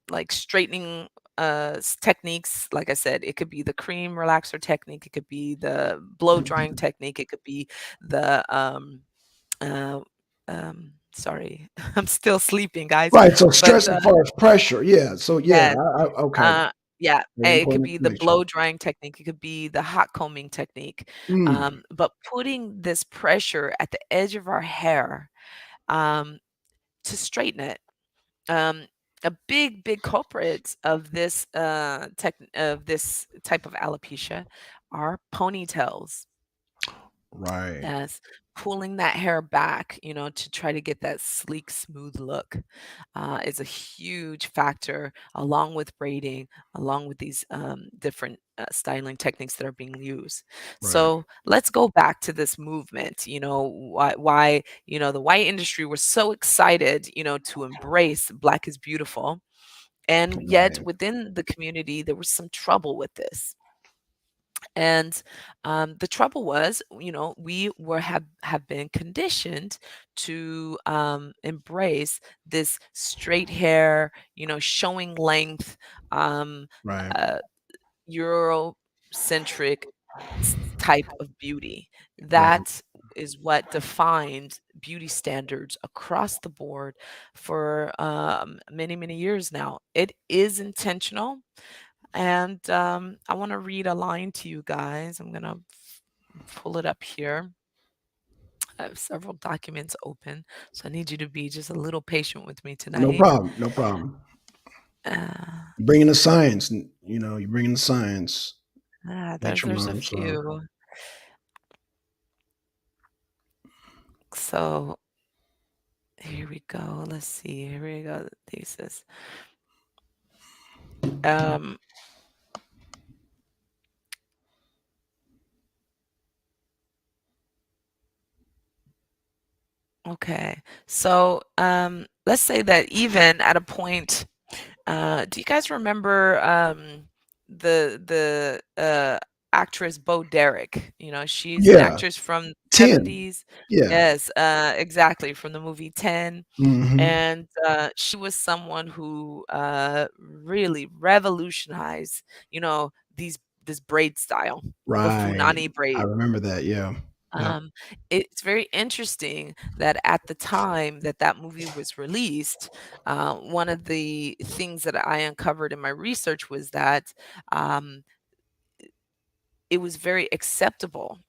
like straightening techniques. Like I said, it could be the cream relaxer technique, it could be the blow drying technique, it could be the uh, sorry, I'm still sleeping, guys. Right. So But stress as far as pressure. Yeah. So yeah. yes, Okay. yeah, Very it could important be the information. blow drying technique, it could be the hot combing technique. Mm, But putting this pressure at the edge of our hair um, to straighten it. Um, a big culprit of this type of alopecia are ponytails. right. Yes, pulling that hair back, to try to get that sleek, smooth look, is a huge factor, along with braiding, along with these different styling techniques that are being used. Right. So let's go back to this movement. Why the white industry was so excited, to embrace Black is beautiful, and yet Right. within the community there was some trouble with this. And the trouble was, we have been conditioned to embrace this straight hair, showing length, um, Right. uh, Eurocentric type of beauty. Right. That is what defined beauty standards across the board for many years now. It is intentional, and I want to read a line to you guys. I'm going to pull it up here. I have several documents open, so I need you to be just a little patient with me No tonight. problem. No problem. Uh, You bring in the science. You bring in the science. there's Nature there's a mom. So few. So here we go. Let's see. Here we go. The thesis. Um, okay. So let's say that even at a point. Do you guys remember the actress Bo Derek? She's an yeah. actress from 10. 70s. Yeah. Yes, exactly, from the movie 10. Hmm. And she was someone who really revolutionized, this braid style, the Right. Funani I braid. remember that. Yeah. Yep. Um, it's very interesting that at the time that that movie was released, one of the things that I uncovered in my research was that um, it was very acceptable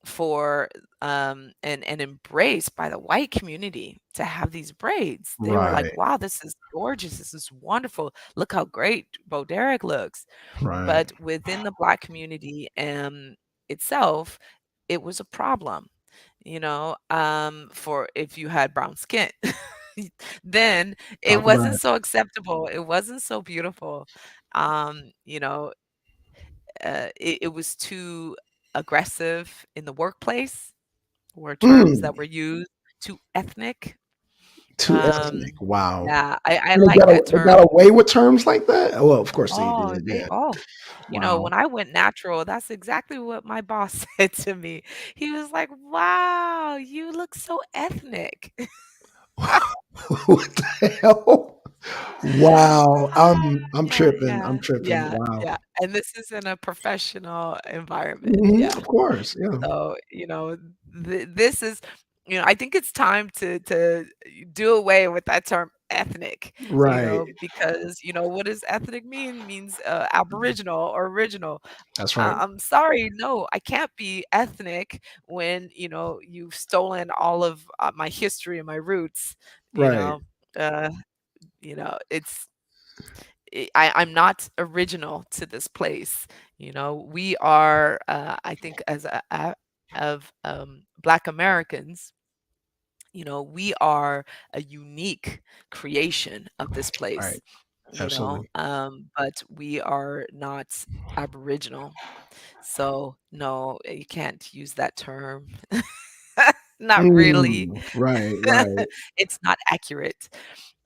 for and embraced by the white community to have these braids. They were like, Right. "Wow, this is gorgeous. This is wonderful. Look how great Bo Derek looks." Right. But within the Black community itself, it was a problem, for if you had brown skin. Then it Talk wasn't about it. so acceptable. It wasn't so beautiful. It was too aggressive in the workplace, were terms Mm, that were used, too ethnic. too ethnic. Um, Wow. yeah, I And like that they got term. away with terms like that? Well, of course they Oh, did. they Yeah. oh, Wow. when I went natural, that's exactly what my boss said to me. He was like, "Wow, you look so ethnic." What the hell? Wow. Ah, I'm yeah, tripping. yeah, I'm tripping. yeah, Wow. yeah, and this is in a professional environment, Mhm. yeah. Of course. Yeah. So, this is I think it's time to do away with that term ethnic, Right. because, what does ethnic mean? Means, aboriginal or original. That's right. I'm sorry, no, I can't be ethnic when, you've stolen all of, my history and my roots, you Right. know? Uh, it's I'm not original to this place. We are, I think, as of Black Americans, we are a unique creation of this Right. place. Absolutely. But we are not Aboriginal, so no, you can't use that term. Not really. Right. Right. It's not accurate.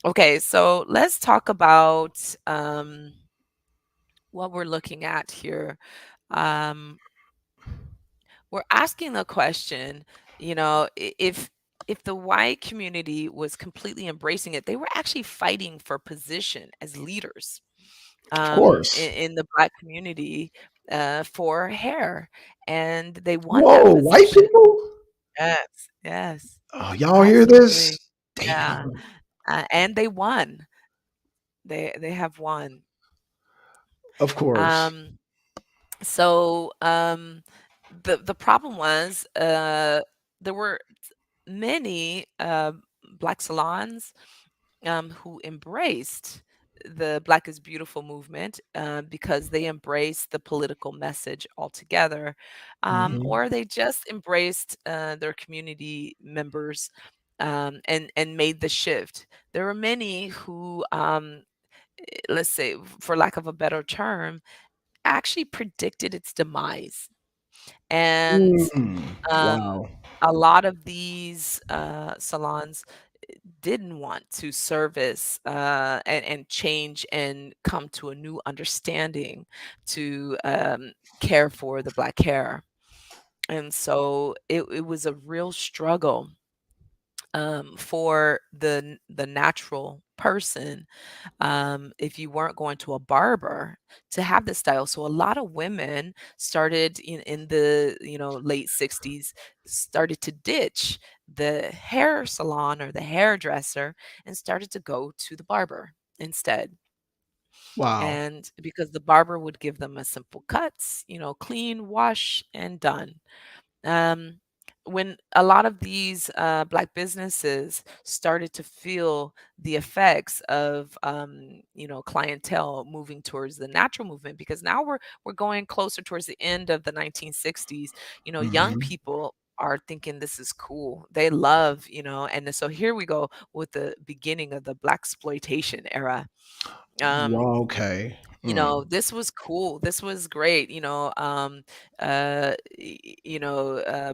Okay, so let's talk about what we're looking at here. Um, we're asking the question, if if the white community was completely embracing it, they were actually fighting for position as leaders Of course. in the Black community for hair, and they won that Whoa, white position. people? Yes, yes, Oh, y'all hear absolutely. this? Yeah, Damn. and they won. They have won. Of course. Um, so the problem was there were many Black salons who embraced the Black is Beautiful movement because they embraced the political message altogether, Hmm. or they just embraced their community members and made the shift. There were many who, let's say, for lack of a better term, actually predicted its demise. And um, Wow. a lot of these salons didn't want to service and change and come to a new understanding to care for the Black hair. And so it was a real struggle for the natural person if you weren't going to a barber to have this style. So a lot of women started in the late 60s started to ditch the hair salon or the hairdresser and started to go to the barber instead. Wow. And because the barber would give them a simple cuts, clean, wash, and done. Um, when a lot of these Black businesses started to feel the effects of clientele moving towards the natural movement, because now we're going closer towards the end of the 1960s. Young Hmm. people are thinking this is cool. They love, and so here we go with the beginning of the Black exploitation era. Um, Wow, okay. Mm. this was cool. This was great.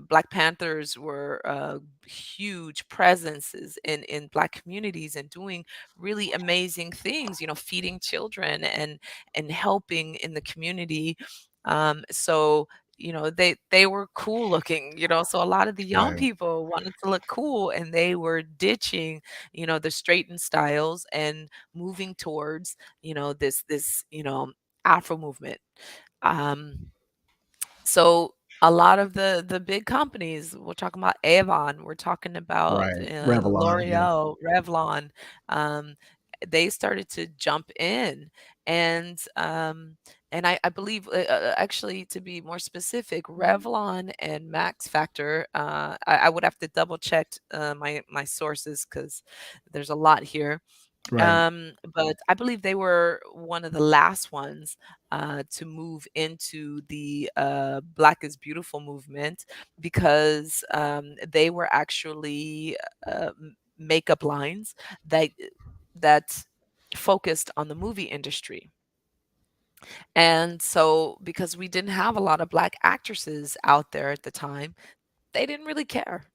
Black Panthers were huge presences in Black communities and doing really amazing things. Feeding children and helping in the community. So they were cool looking. So a lot of the young Right. people wanted to look cool, and they were ditching the straightened styles and moving towards this Afro movement. Um, so a lot of the big companies, we're talking about Avon, we're talking about Right. Revlon, yeah. L'Oreal, Revlon, um, they started to jump in, and I believe actually, to be more specific, Revlon and Max Factor. I would have to double check my sources because there's a lot here. Right. But I believe they were one of the last ones to move into the Black is Beautiful movement because they were actually makeup lines that focused on the movie industry. And so, because we didn't have a lot of Black actresses out there at the time, they didn't really care.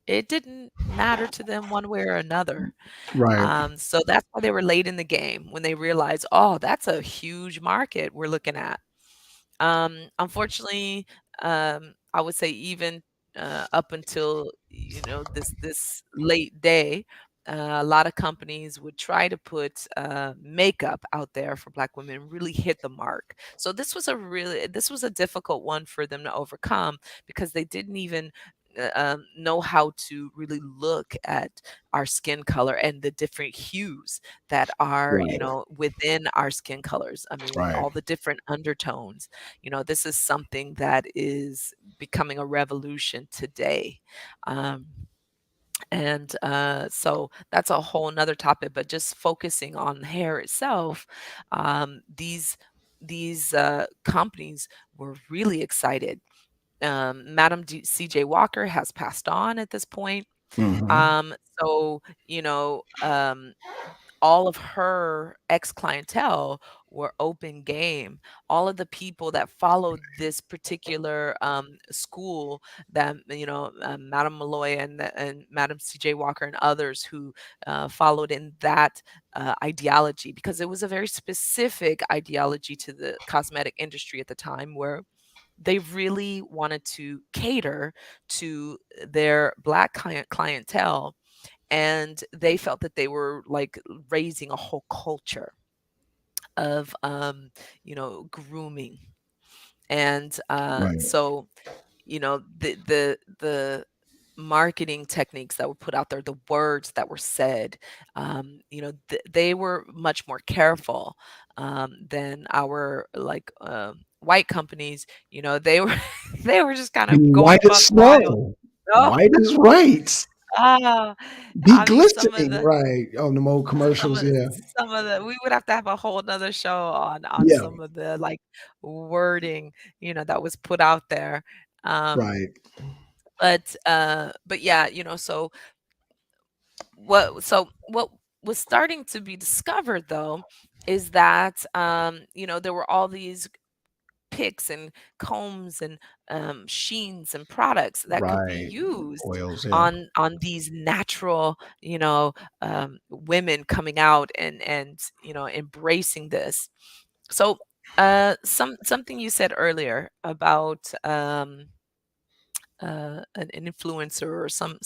It didn't matter to them one way or another. Right. So that's why they were late in the game when they realized, oh, that's a huge market we're looking at. Unfortunately, I would say even up until this late day, a lot of companies would try to put makeup out there for Black women and really hit the mark. So this was a difficult one for them to overcome because they didn't even know how to really look at our skin color and the different hues that are Right. within our skin colors. I mean, Right. all the different undertones. This is something that is becoming a revolution today. Um, and so that's a whole nother topic, but just focusing on hair itself, these companies were really excited. Madam CJ Walker has passed on at this point. Hmm. Um, so, you know, um, all of her ex-clientele were open game. All of the people that followed this particular school, that Madam Malloy and Madam C.J. Walker and others who followed in that ideology, because it was a very specific ideology to the cosmetic industry at the time, where they really wanted to cater to their Black clientele, and they felt that they were like raising a whole culture of grooming. And Right. so the marketing techniques that were put out there, the words that were said, they were much more careful than our white companies. They were they were just kind Be of white going as buck wild. snow. Oh, White as right. ah, Be I mean, some of glistening. the Right. On the old some commercials. of Yeah. some of the we would have to have a whole 'nother show on Yeah. some of the, like, wording, that was put out there. Um, Right. but yeah, what was starting to be discovered, though, is that, there were all these picks and combs and sheens and products that could be Right. used Oils. Yeah. on these natural, women coming out and embracing this. So something you said earlier about an influencer or some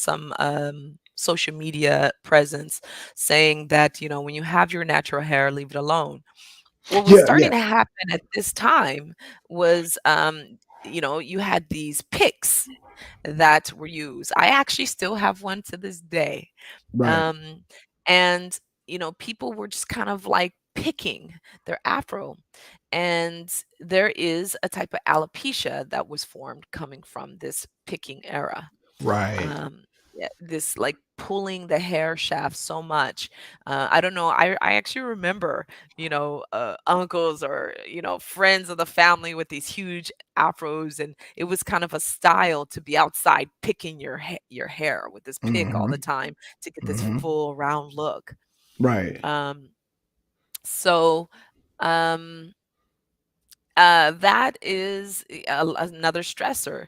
social media presence saying that, when you have your natural hair, leave it alone. What was Yeah. Yeah. starting to happen at this time was, you had these picks that were used. I actually still have one to this day. Right. Um, and, people were just kind of like picking their afro. And there is a type of alopecia that was formed coming from this picking era. Right. Um, yeah, this like pulling the hair shaft so much. I don't know. I actually remember, uncles or friends of the family with these huge afros, and it was kind of a style to be outside picking your hair with this pick all the Mm-hmm. time to get this Mm-hmm. full round look. Right. Um, so. Um, that is another stressor,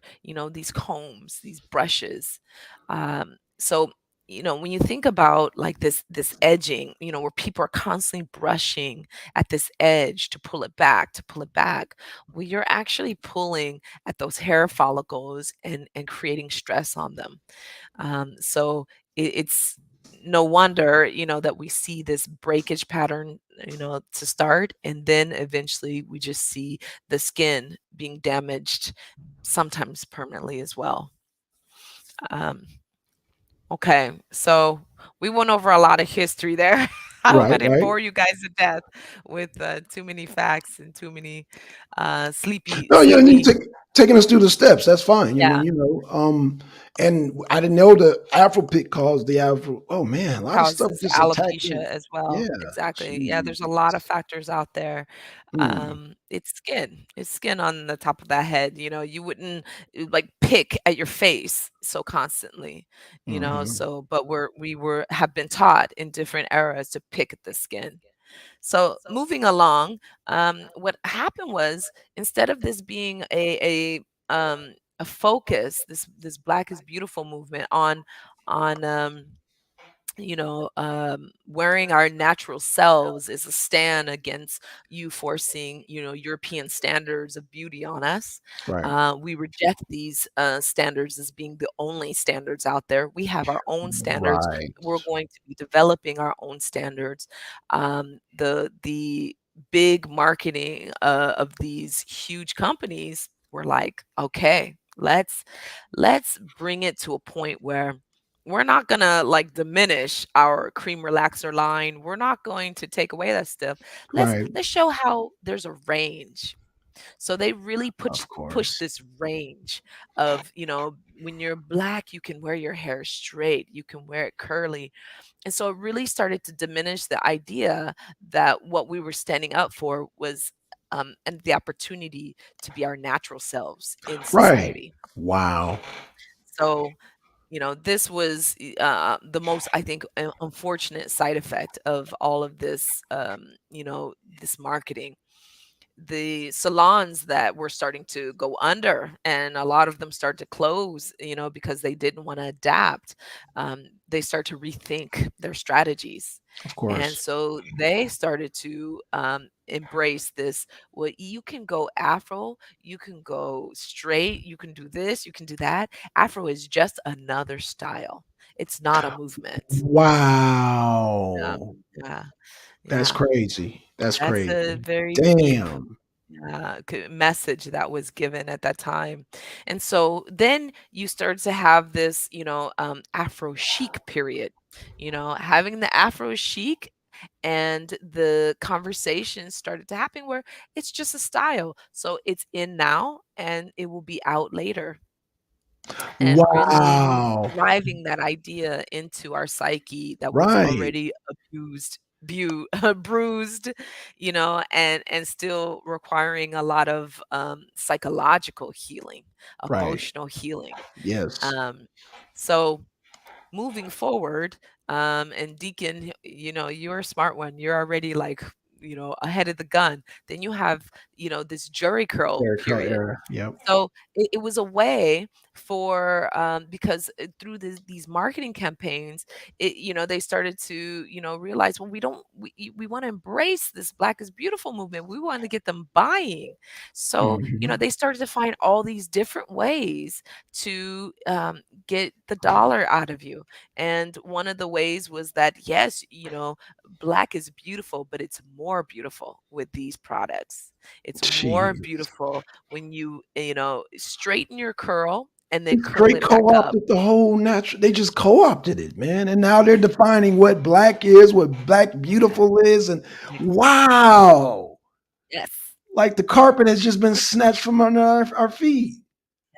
these combs, these brushes. So, when you think about like this edging, where people are constantly brushing at this edge to pull it back, well, you're actually pulling at those hair follicles and creating stress on them. So it's no wonder, that we see this breakage pattern, to start, and then eventually we just see the skin being damaged, sometimes permanently as well. Um, okay, so we went over a lot of history there. I hope I Right. didn't Right. bore you guys to death with too many facts and too many sleepy, No, you sleepy. taking us through the steps. That's fine. I mean, Yeah. and I didn't know the Afro pick caused the Afro. Oh man, a lot of stuff Causes just alopecia attacking. as Yeah. well. Exactly. Yeah, there's a lot Jeez. of factors out there. Mm. It's skin. It's skin on the top of that head. You wouldn't like pick at your face so constantly, Hmm. so but we have been taught in different eras to pick at the skin. So moving along, what happened was, instead of this being a focus, this Black is Beautiful movement on wearing our natural selves is a stand against you forcing, European standards of beauty on us. Right. We reject these standards as being the only standards out there. We have our own standards. Right. We're going to be developing our own standards. The big marketing of these huge companies were like, okay, let's bring it to a point where we're not gonna like diminish our cream relaxer line. We're not going to take away that stuff. Let's Right. let's show how there's a range. So they really Of push course. this range of, when you're Black, you can wear your hair straight, you can wear it curly. And so it really started to diminish the idea that what we were standing up for was and the opportunity to be our natural selves in Right. society. Wow. So this was the most, I think, unfortunate side effect of all of this, this marketing. the salons that were starting to go under, and a lot of them start to close, because they didn't want to adapt. They start to rethink their strategies. Of And course. so they started to embrace this. Well, you can go afro, you can go straight, you can do this, you can do that. Afro is just another style, it's not a movement. Yeah, Wow. yeah, That's yeah. crazy. That's That's a crazy. very deep Damn. message that was given at that time. And so then you start to have this, Afro chic period, having the Afro chic, and the conversation started to happen where it's just a style. So it's in now and it will be out later, and really Wow. driving that idea into our psyche that was Right. already abused, bruised, and still requiring a lot of psychological healing, Right. emotional healing. Yes. Um, so moving forward, and Deacon, you're a smart one. You're already like, ahead of the gun. Then you have, this jury curl Jericho period. era. Yep. So it was a way for, because through these marketing campaigns, they started to, realize, well, we want to embrace this Black is Beautiful movement. We want to get them buying. So, Mhm. they started to find all these different ways to get the dollar out of you. And one of the ways was that, yes, Black is beautiful, but it's more beautiful with these products. It's more Jeez. beautiful when you straighten your curl and They then curl straight it back up. co-opted the whole natural. They just co-opted it, man, and now they're defining what black is, what black Yeah. beautiful is, and Yeah. wow, Yes. like the carpet has just been snatched from under our feet.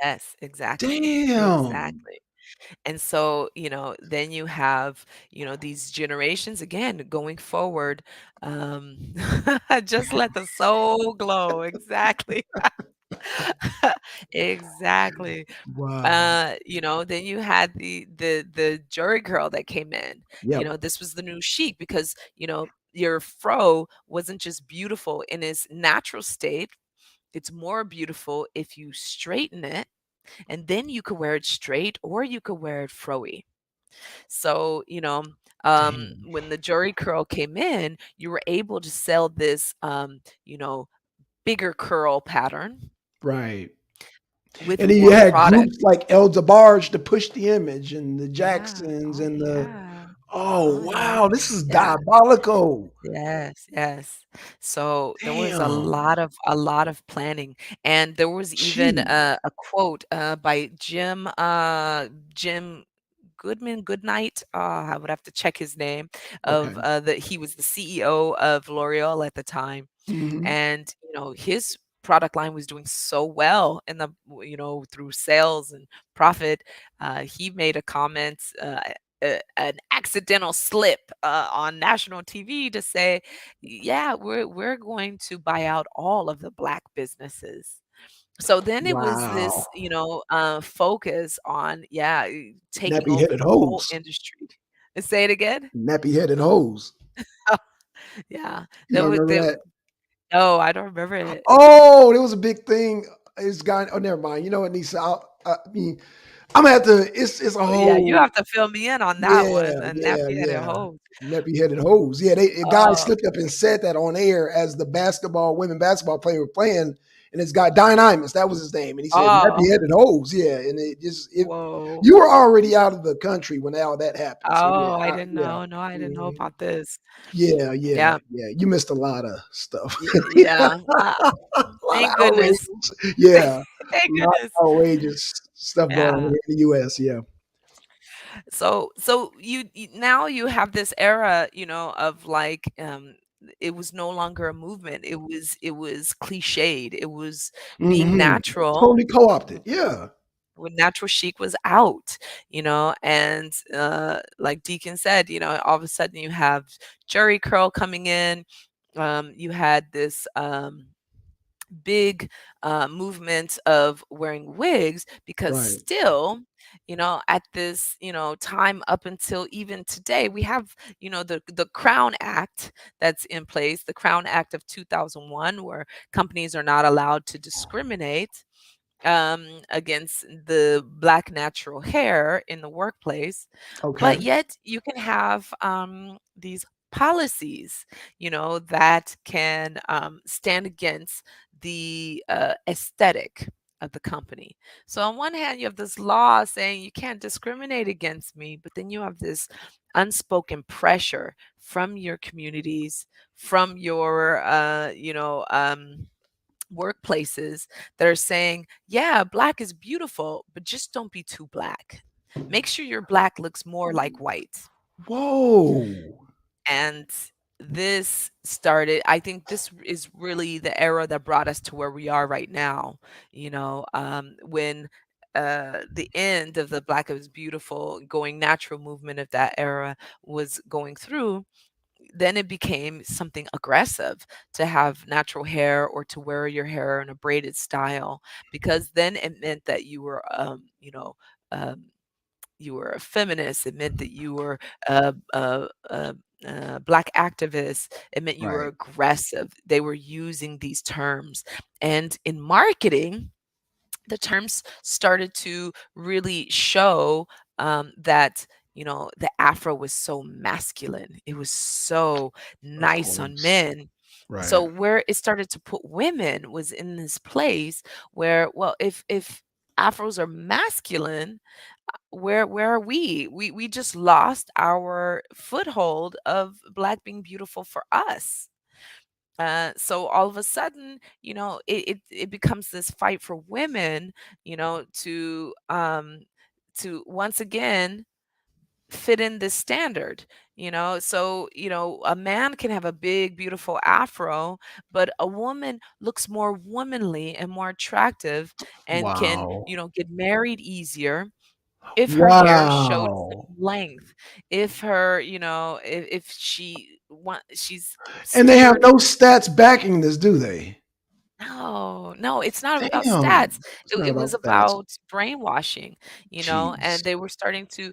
Yes, exactly. Damn. Exactly. And so, then you have, these generations again going forward. Um, just let the soul glow. Exactly. Exactly. Wow. Then you had the jury girl that came in. Yep. This was the new chic because, your fro wasn't just beautiful in its natural state. It's more beautiful if you straighten it, and then you could wear it straight or you could wear it froey. So, Damn. when the jury curl came in, you were able to sell this, bigger curl pattern Right. with And then you more had product. groups like El DeBarge to push the image, and the Yeah. Jacksons, Oh, and the yeah. oh Oh, yeah. wow, this is Yeah. diabolical. Yes, yes. So there was Damn. a lot of planning, and there was even Gee. a quote by Jim Goodnight. I would have to check his name. Okay. Of he was the CEO of L'Oreal at the time, Hmm. and his product line was doing so well in the through sales and profit. He made a comment, an accidental slip on national TV to say, yeah, we're going to buy out all of the Black businesses. So then it was Wow. this, focus on, yeah, taking Nappy over headed the whole hoes. industry. Say it again. Nappy headed hoes. Yeah, You don't remember that. that? No, I don't remember it. Oh, there was a big thing. It's got. Oh, never mind. You know what, Nisa? I mean, I'm gonna have to. It's a Oh, yeah, you whole. have to fill me in on that Yeah, one, a yeah, nappy-headed yeah. hoe. Nappy headed hoes. Yeah, a guy Oh, slipped up and said that on air as the women basketball player were playing, and it's got Don Imus. That was his name, and he said nappy oh, headed hoes. Yeah, and it whoa. you were already out of the country when all that happened. So yeah, Oh, I didn't yeah. know. No, I didn't know Mhm. about this. Yeah, yeah, Yeah, yeah. You missed a lot of stuff. yeah, A lot of thank goodness. outrageous, yeah, Thank a lot goodness. of outrageous stuff going on Yeah. here in the U.S. Yeah. So now you have this era, of like, it was no longer a movement. It was cliched. It was being Hmm. natural Totally co-opted. Yeah. when natural chic was out, and like Deacon said, all of a sudden you have Jerry curl coming in. You had this big movement of wearing wigs, because Right. still, at this, time up until even today, we have, the Crown Act that's in place, the Crown Act of 2001, where companies are not allowed to discriminate against the black natural hair in the workplace. But Okay. yet you can have these policies, that can stand against the aesthetic of the company. So on one hand, you have this law saying you can't discriminate against me, but then you have this unspoken pressure from your communities, from your, workplaces, that are saying, yeah, black is beautiful, but just don't be too black. Make sure your black looks more like white. Whoa. And this started, I think this is really the era that brought us to where we are right now, when the end of the Black is Beautiful, going natural movement of that era was going through. Then it became something aggressive to have natural hair or to wear your hair in a braided style, because then it meant that um, you were a feminist. It meant that you were a black activist. It meant you were Right. aggressive. They were using these terms, and in marketing, the terms started to really show that the afro was so masculine, it was so Of nice on course. men. So Right. where it started to put women was in this place where, well, if afros are masculine, where are we just lost our foothold of black being beautiful for us. So all of a sudden, it becomes this fight for women, to once again fit in this standard. So a man can have a big beautiful afro, but a woman looks more womanly and more attractive, and can Wow. get married easier if her hair showed some Wow. length, if her, if she's And they have scared. no stats backing this, do they? No, no, it's not about stats. Damn. It's It not it was about stats. about brainwashing, Jeez. and they were starting to,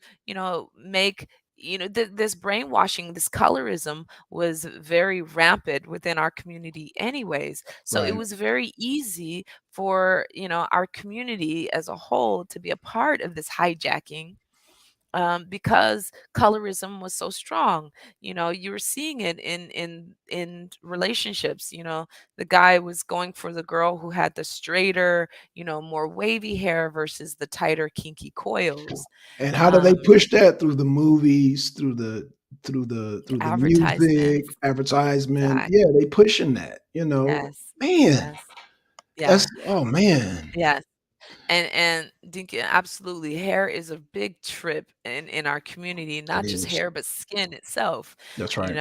make, this brainwashing, this colorism was very rampant within our community anyways. So it Right. was very easy for, our community as a whole to be a part of this hijacking, because colorism was so strong. You were seeing it in relationships. The guy was going for the girl who had the straighter, more wavy hair versus the tighter, kinky coils. And how do they Um, push that through the movies, through the music, Advertisements. advertisement? Exact. Yeah, they pushing that, Yes. Man, Yes. Yeah. that's oh man. Yes. And Dinky, absolutely, hair is a big trip in our community. It Not just is. hair, but skin itself. That's right.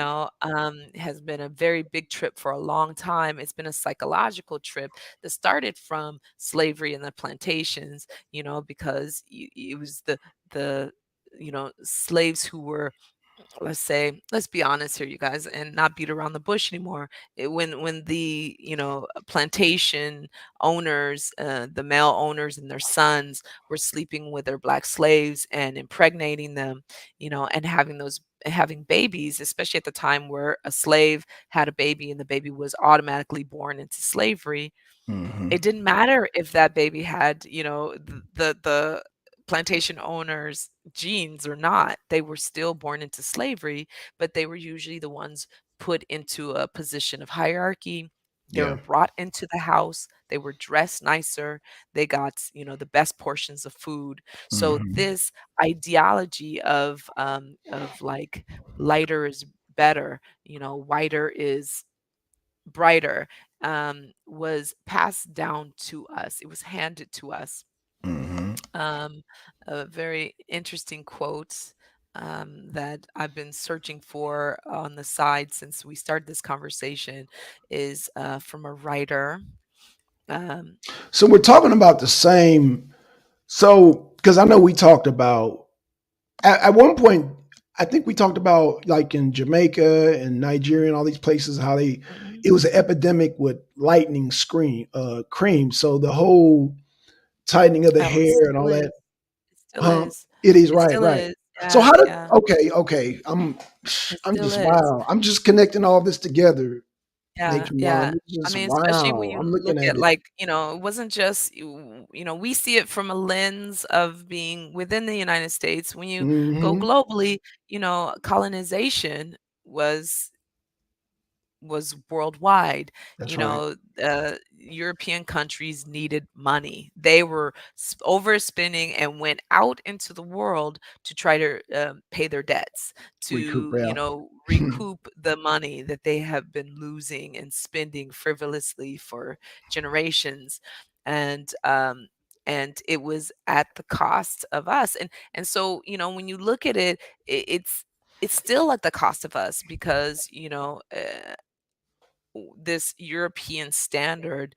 Has been a very big trip for a long time. It's been a psychological trip that started from slavery and the plantations. Because it was the slaves who were, let's be honest here, you guys, and not beat around the bush anymore. When the plantation owners, the male owners and their sons were sleeping with their black slaves and impregnating them, and having babies, especially at the time where a slave had a baby and the baby was automatically born into slavery. Mhm. It didn't matter if that baby had, the plantation owners' genes or not. They were still born into slavery, but they were usually the ones put into a position of hierarchy. They were Yeah. brought into the house. They were dressed nicer. They got, the best portions of food. So Mhm. this ideology of like lighter is better, whiter is brighter, was passed down to us. It was handed to us. Mhm. Um, a very interesting quote that I've been searching for on the side since we started this conversation is from a writer. Um, So we're talking about the same. So because I know we talked about at one point, I think we talked about like in Jamaica and Nigeria and all these places how they mhm, it was an epidemic with lightning screen cream. So the whole tightening of the Oh, it hair and still all is. that. It still Huh? is. It is It right, still right. is. So Yeah, how did yeah. okay. It I'm still just is. wow. I'm just connecting all this together, Yeah, Nature Mom. yeah. It's I just mean, especially when wow. you I'm looking look at at, it. like, it wasn't just we see it from a lens of being within the United States. When you go Hmm. globally, colonization was was worldwide. That's right. European countries needed money. They were overspending and went out into the world to try to pay their debts, Recoup. to, Yeah. recoup the money that they have been losing and spending frivolously for generations. And, and it was at the cost of us. And so, when you look at it, it's still at the cost of us because this European standard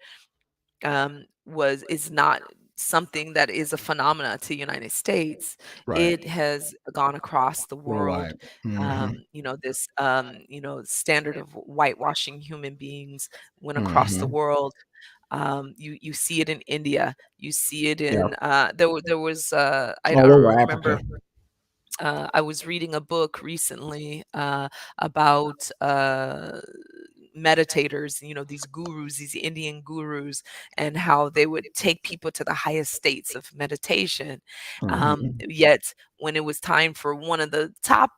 was is not something that is a phenomena to the United States. Right. It has gone across the world. Worldwide. Hmm. This standard of whitewashing human beings went across the Hmm. world. You see it in India. You see it Yeah. in there was I All over remember Africa. I was reading a book recently about meditators, these gurus, these Indian gurus, and how they would take people to the highest states of meditation. Hmm. Yet, when it was time for one of the top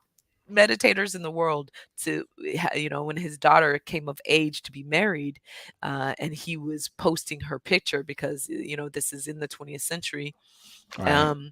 meditators in the world to, when his daughter came of age to be married, and he was posting her picture because, this is in the 20th century. Right. Um,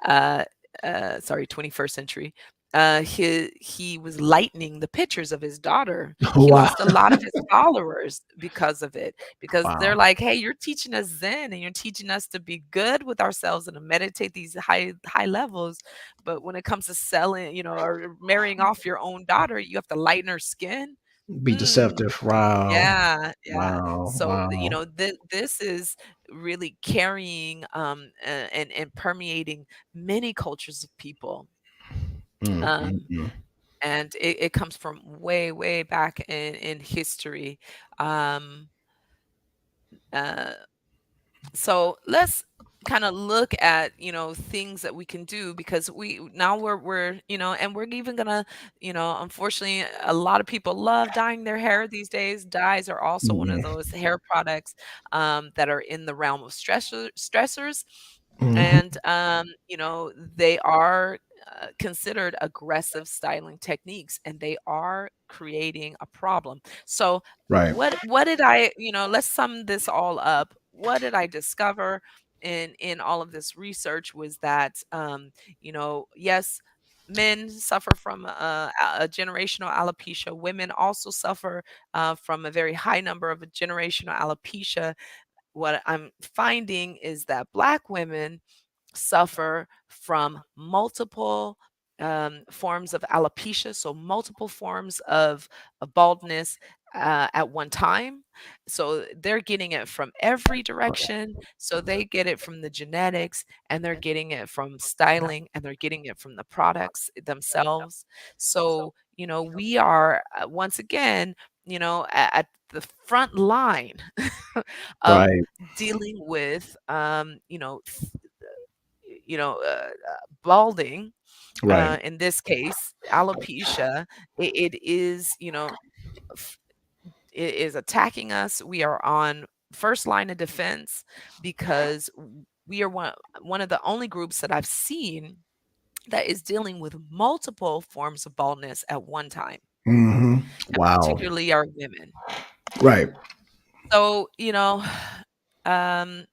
uh, sorry, 21st century. He was lightening the pictures of his daughter. He Wow. lost a lot of his followers because of it, because they're Wow. like, "Hey, you're teaching us Zen and you're teaching us to be good with ourselves and to meditate these high levels, but when it comes to selling, or marrying off your own daughter, you have to lighten her skin." Be Mm. deceptive. Wow. Yeah, yeah. Wow. So, Wow. this is really carrying and permeating many cultures of people. Mm, mm, Um, mm. and it comes from way, way back in history. Um, uh, so let's kind of look at things that we can do, because we're and we're even gonna, unfortunately, a lot of people love dyeing their hair these days. Dyes are also one of Mm, those hair products that are in the realm of stressors. mhm. And they are considered aggressive styling techniques, and they are creating a problem. So Right. what did I, let's sum this all up. What did I discover in all of this research was that, yes, men suffer from a generational alopecia. Women also suffer from a very high number of a generational alopecia. What I'm finding is that Black women suffer from multiple forms of alopecia, so multiple forms of baldness at one time. So they're getting it from every direction. So they get it from the genetics, and they're getting it from styling, and they're getting it from the products themselves. So, we are once again, at the front line of Right. dealing with, balding, Right. in this case, alopecia. It is, f- it is attacking us. We are on first line of defense because we are one of the only groups that I've seen that is dealing with multiple forms of baldness at one time, Hmm. and Wow. particularly our women. Right. So, um,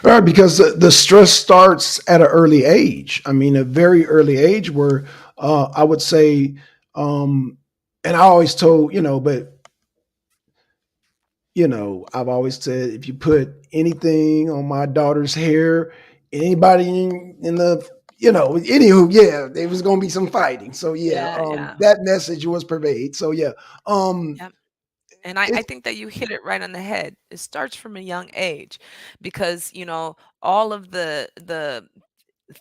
Right. Because the stress starts at an early age. I mean, a very early age where I would say, um, and I always told, but I've always said if you put anything on my daughter's hair, anybody in the, anywho, yeah, there was going to be some fighting. So yeah, yeah, yeah, that message was pervade. So yeah, um, yeah. And I it's think that you hit it right on the head. It starts from a young age because, all of the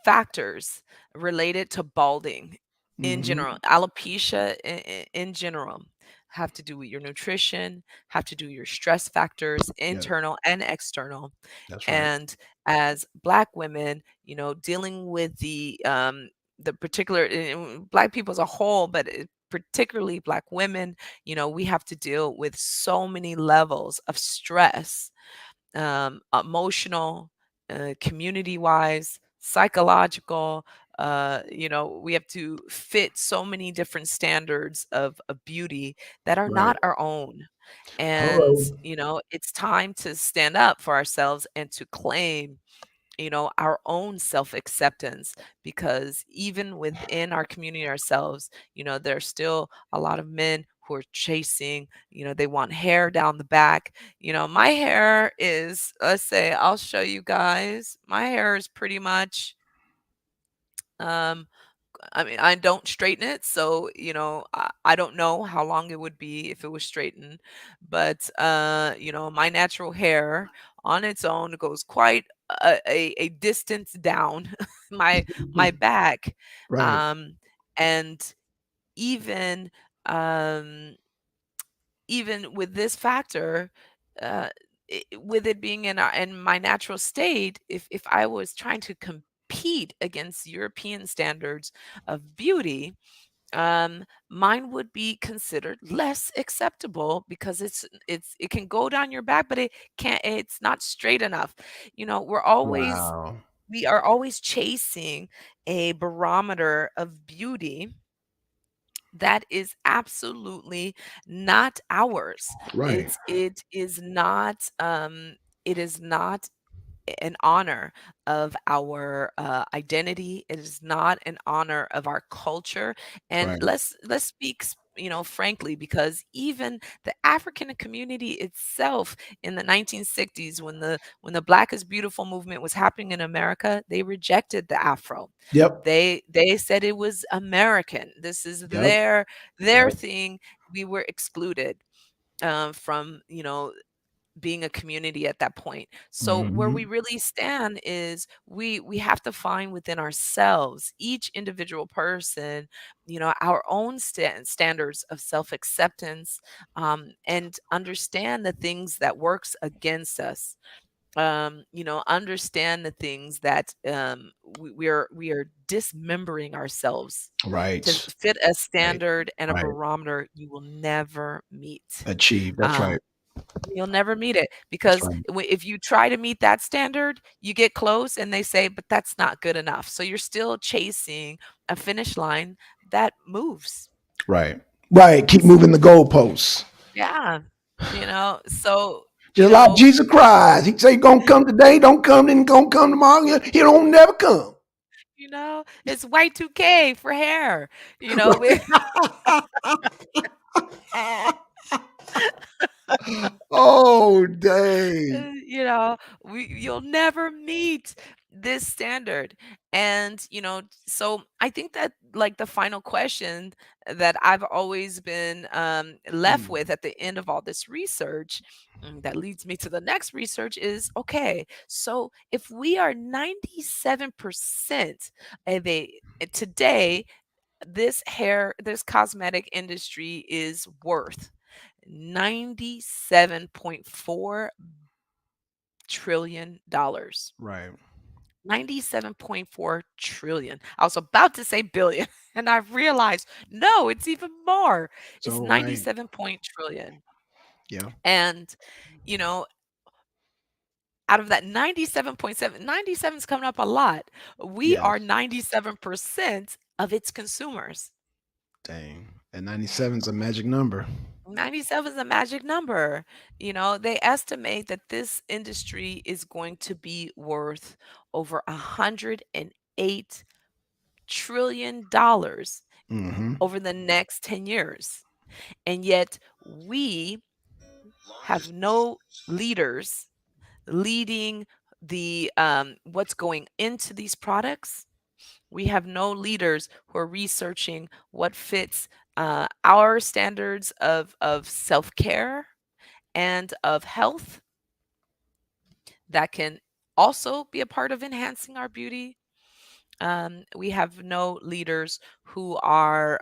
factors related to balding in mhm, general, alopecia in general. have to do with your nutrition, have to do your stress factors, Yeah, internal and external. that's right. And as Black women, dealing with the particular Black people as a whole, but particularly Black women, we have to deal with so many levels of stress, emotional, community wise, psychological. We have to fit so many different standards of beauty that are Right. not our own. And, Hello. it's time to stand up for ourselves and to claim our own self acceptance, because even within our community ourselves, there's still a lot of men who are chasing, they want hair down the back. My hair is, let's say, I'll show you guys. My hair is pretty much, um, I mean, I don't straighten it, so, I don't know how long it would be if it was straightened. But, my natural hair on its own goes quite a distance down my back. Right. Um, and even, um, even with this factor, uh, with it being in my natural state, if I was trying to compete against European standards of beauty, mine would be considered less acceptable because it can go down your back, but it's not straight enough. Wow. We are always chasing a barometer of beauty that is absolutely not ours. Right. It is not an honor of our identity. It is not an honor of our culture. And Right. let's speak, frankly, because even the African community itself in the 1960s, when the Black is Beautiful movement was happening in America, they rejected the Afro. Yep. They said it was American. This is Yep. their Yep. thing. We were excluded from being a community at that point. So where we Hmm. really stand is we have to find within ourselves, each individual person, our own standards of self-acceptance, and understand the things that works against us. Understand the things that we are dismembering ourselves to Right. fit a Right. standard and a Right. barometer you will never meet. Achieve. That's Um, right. You'll never meet it That's because right. if you try to meet that standard, you get close and they say, but that's not good enough. So you're still chasing a finish line that moves. Right. Right. Keep S- moving the goalposts. Yeah. So, you Just like know, Jesus Christ. He say, gonna come today, don't come, then gonna come tomorrow. He don't never come. it's Y2K for hair. You know, we, Oh, dang. you'll never meet this standard. And so I think that, like, the final question that I've always been left Mm. with at the end of all this research, that leads me to the next research, is okay, so if we are 97% of today, this cosmetic industry is worth $97.4 trillion dollars. Right. 97.4 trillion. I was about to say billion and I realized no, it's even more. It's So, right. 97 point trillion. Yeah. And you know, out of that 97.7, 97 is coming up a lot. We Yes. are 97% of its consumers. Dang. And 97 is a magic number. 97 is a magic number. They estimate that this industry is going to be worth over $108 trillion dollars Mm-hmm. over the next 10 years. And yet we have no leaders leading the what's going into these products. We have no leaders who are researching what fits our standards of self-care and of health that can also be a part of enhancing our beauty. We have no leaders who are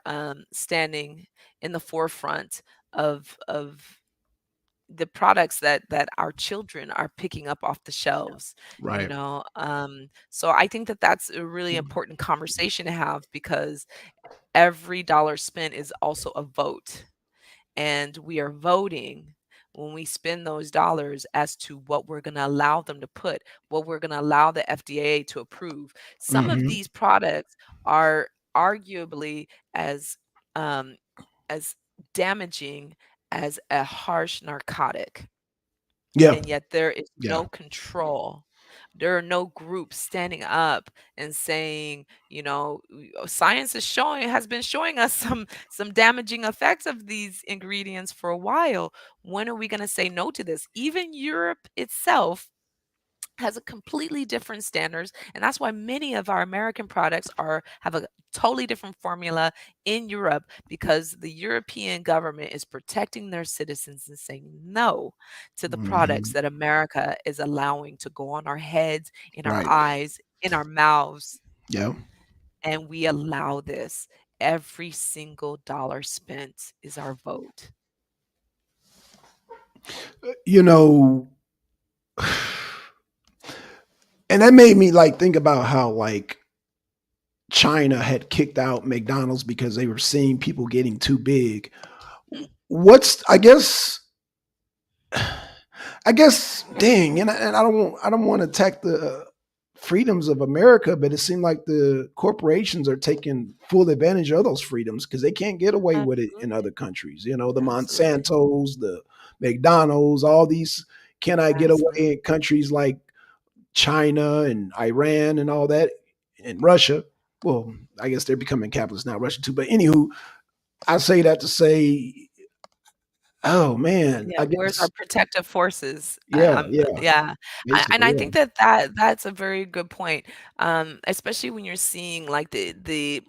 standing in the forefront of the products that our children are picking up off the shelves, you Right. know. So I think that that's a really important conversation to have, because every dollar spent is also a vote, and we are voting when we spend those dollars as to what we're going to allow them to put, what we're going to allow the FDA to approve. Some of Hmm. these products are arguably as um, as damaging as a harsh narcotic, Yeah. and yet there is Yeah. no control. There are no groups standing up and saying, science is showing has been showing us some damaging effects of these ingredients for a while. When are we going to say no to this? Even Europe itself has a completely different standards, and that's why many of our American products are have a totally different formula in Europe, because the European government is protecting their citizens and saying no to the products Hmm. that America is allowing to go on our heads, in our Right. eyes, in our mouths, Yeah. and we allow this. Every single dollar spent is our vote. You know, and that made me like think about how like China had kicked out McDonald's because they were seeing people getting too big. What's I guess dang, and I don't want to attack the freedoms of America, but it seemed like the corporations are taking full advantage of those freedoms because they can't get away with it in Absolutely. other countries. You know, the Absolutely. Monsantos, the McDonald's, all these cannot get away Absolutely. in countries like China and Iran and all that, and Russia. Well, I guess they're becoming capitalist now, Russia too. But anywho, I say that to say, oh man, Yeah, I where's our guess protective forces? yeah, yeah, Yeah, and basically, I yeah, think that's a very good point, especially when you're seeing like the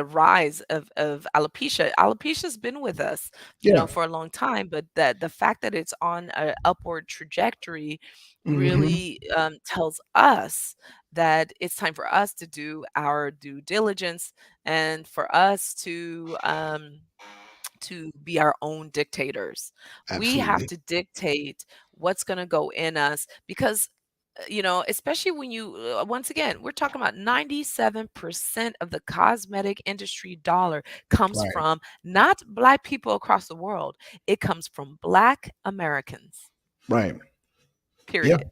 rise of alopecia. Alopecia's been with us, yeah. for a long time, but the fact that it's on a upward trajectory Hmm. really tells us that it's time for us to do our due diligence, and for us to be our own dictators. We have Absolutely. to dictate what's going to go in us, because especially when you once again, we're talking about 97% of the cosmetic industry dollar comes Right. from not Black people across the world. It comes from Black Americans. Right. Yeah. Period.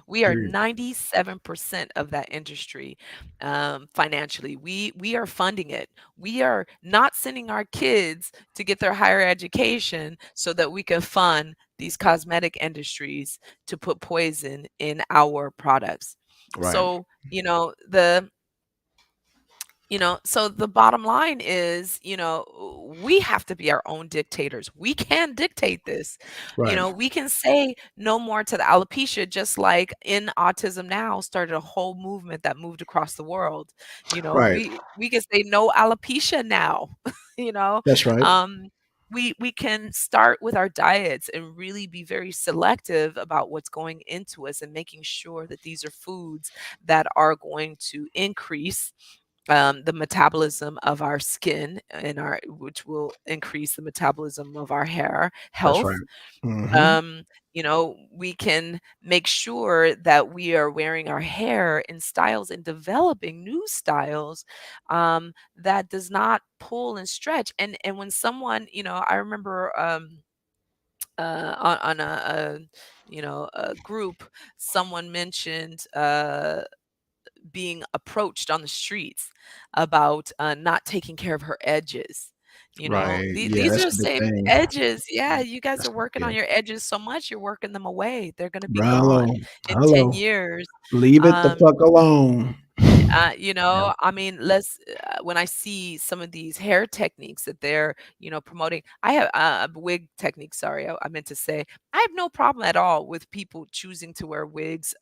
We are Period. 97% of that industry, financially. We are funding it. We are not sending our kids to get their higher education so that we can fund these cosmetic industries to put poison in our products. Right. So, so the bottom line is, we have to be our own dictators. We can dictate this. Right. We can say no more to the alopecia, just like in Autism Now started a whole movement that moved across the world. Right. We can say no alopecia now. you know, That's right. um, we can start with our diets and really be very selective about what's going into us, and making sure that these are foods that are going to increase the metabolism of our skin, and which will increase the metabolism of our hair That's right. health. Hmm. Um, we can make sure that we are wearing our hair in styles and developing new styles that does not pull and stretch. And when someone, I remember on a group, someone mentioned being approached on the streets about not taking care of her edges. Right. Yeah, These that's are the big same thing. edges. Yeah, you guys That's are working yeah. on your edges so much, you're working them away. They're going to be Hello. gone in 10 Hello. years. Leave it the Um, fuck alone. Yeah. I mean, when I see some of these hair techniques that they're, promoting, I have wig techniques. Sorry, I meant to say, I have no problem at all with people choosing to wear wigs.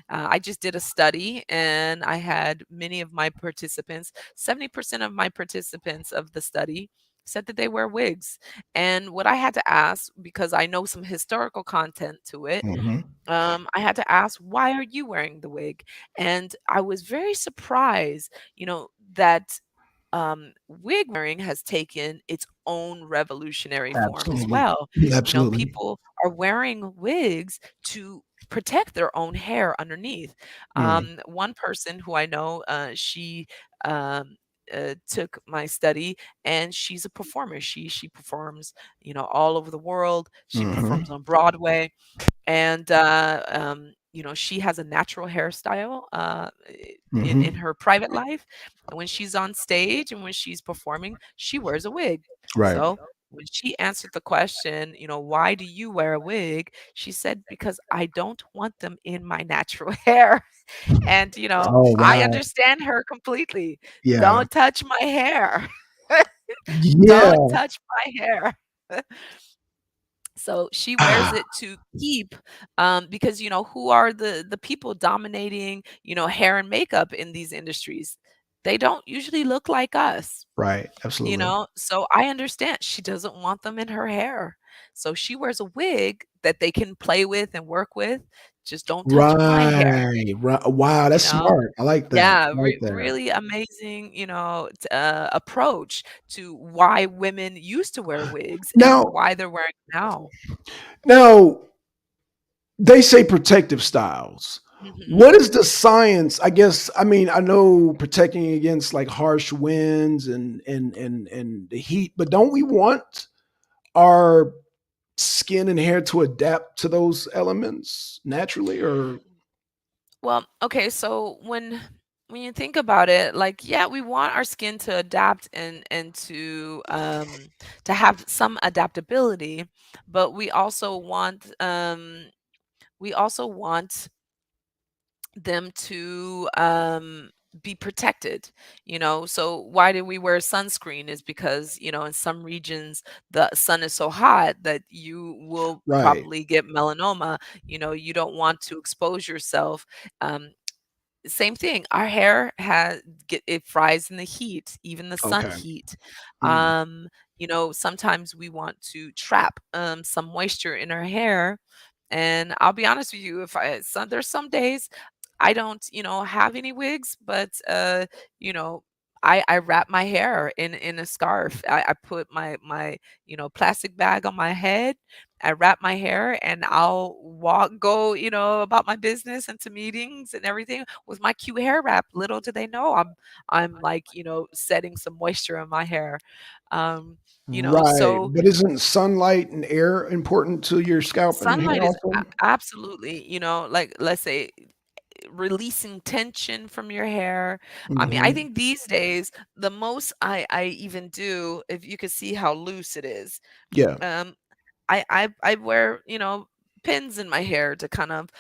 I just did a study, and I had many of my participants, 70% of my participants of the study said that they wear wigs. And what I had to ask, because I know some historical content to it, Hmm. I had to ask, why are you wearing the wig? And I was very surprised, that wig wearing has taken its own revolutionary form as Absolutely. well. Absolutely. People are wearing wigs to protect their own hair underneath. Mm. One person who I know, she um, took my study, and she's a performer. She performs, all over the world. She Hmm. performs on Broadway, and she has a natural hairstyle in Hmm. her private life, and when she's on stage and when she's performing, she wears a wig. Right. So when she answered the question, why do you wear a wig, she said, because I don't want them in my natural hair. And Oh, I wow. understand her completely. Yeah. Don't touch my hair. Don't Yeah. touch my hair. So she wears it to keep, because who are the people dominating, hair and makeup in these industries? They don't usually look like us, Right. Absolutely. so I understand she doesn't want them in her hair. So she wears a wig that they can play with and work with. Just don't touch my hair, Right. Right. Wow. you That's know? smart. I like that. Yeah, I like that. really amazing, approach to why women used to wear wigs and Now, why they're wearing now. now they say protective styles. Mhm. What is the science? I guess I mean I know protecting against like harsh winds and the heat, but don't we want our skin and hair to adapt to those elements naturally or Well, okay, so when you think about it, like, yeah, we want our skin to adapt and to have some adaptability, but we also want them to be protected. So why do we wear sunscreen? Is because in some regions the sun is so hot that you will right? probably get melanoma. You don't want to expose yourself. Same thing. Our hair it fries in the heat, even the sun Okay. heat. Mm. Sometimes we want to trap some moisture in our hair. And I'll be honest with you, if there's some days I don't, have any wigs, but you know, I wrap my hair in a scarf. I put my plastic bag on my head. I wrap my hair and go, about my business and to meetings and everything with my cute hair wrap. Little do they know I'm like, setting some moisture in my hair. Right. So But isn't sunlight and air important to your scalp and hair sunlight is also? absolutely, like, let's say, releasing tension from your hair. I mean, I Hmm. think these days the most I even do, if you could see how loose it is, Yeah. um, I wear, pins in my hair to kind of,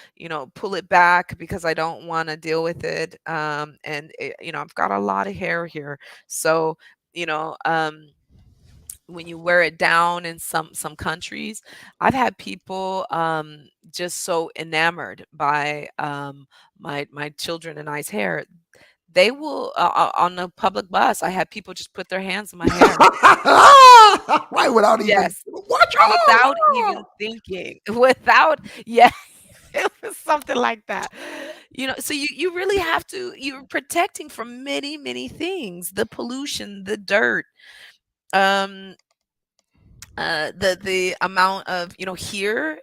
pull it back because I don't want to deal with it. And I've got a lot of hair here, so you know, when you wear it down in some countries, I've had people just so enamored by my children and I's hair. They will on the public bus. I had people just put their hands in my hair. Right, without even Yes, watch without out. even thinking. Without, yeah, it was something like that. So you really have to. You're protecting from many many things: the pollution, the dirt. Um, the amount of here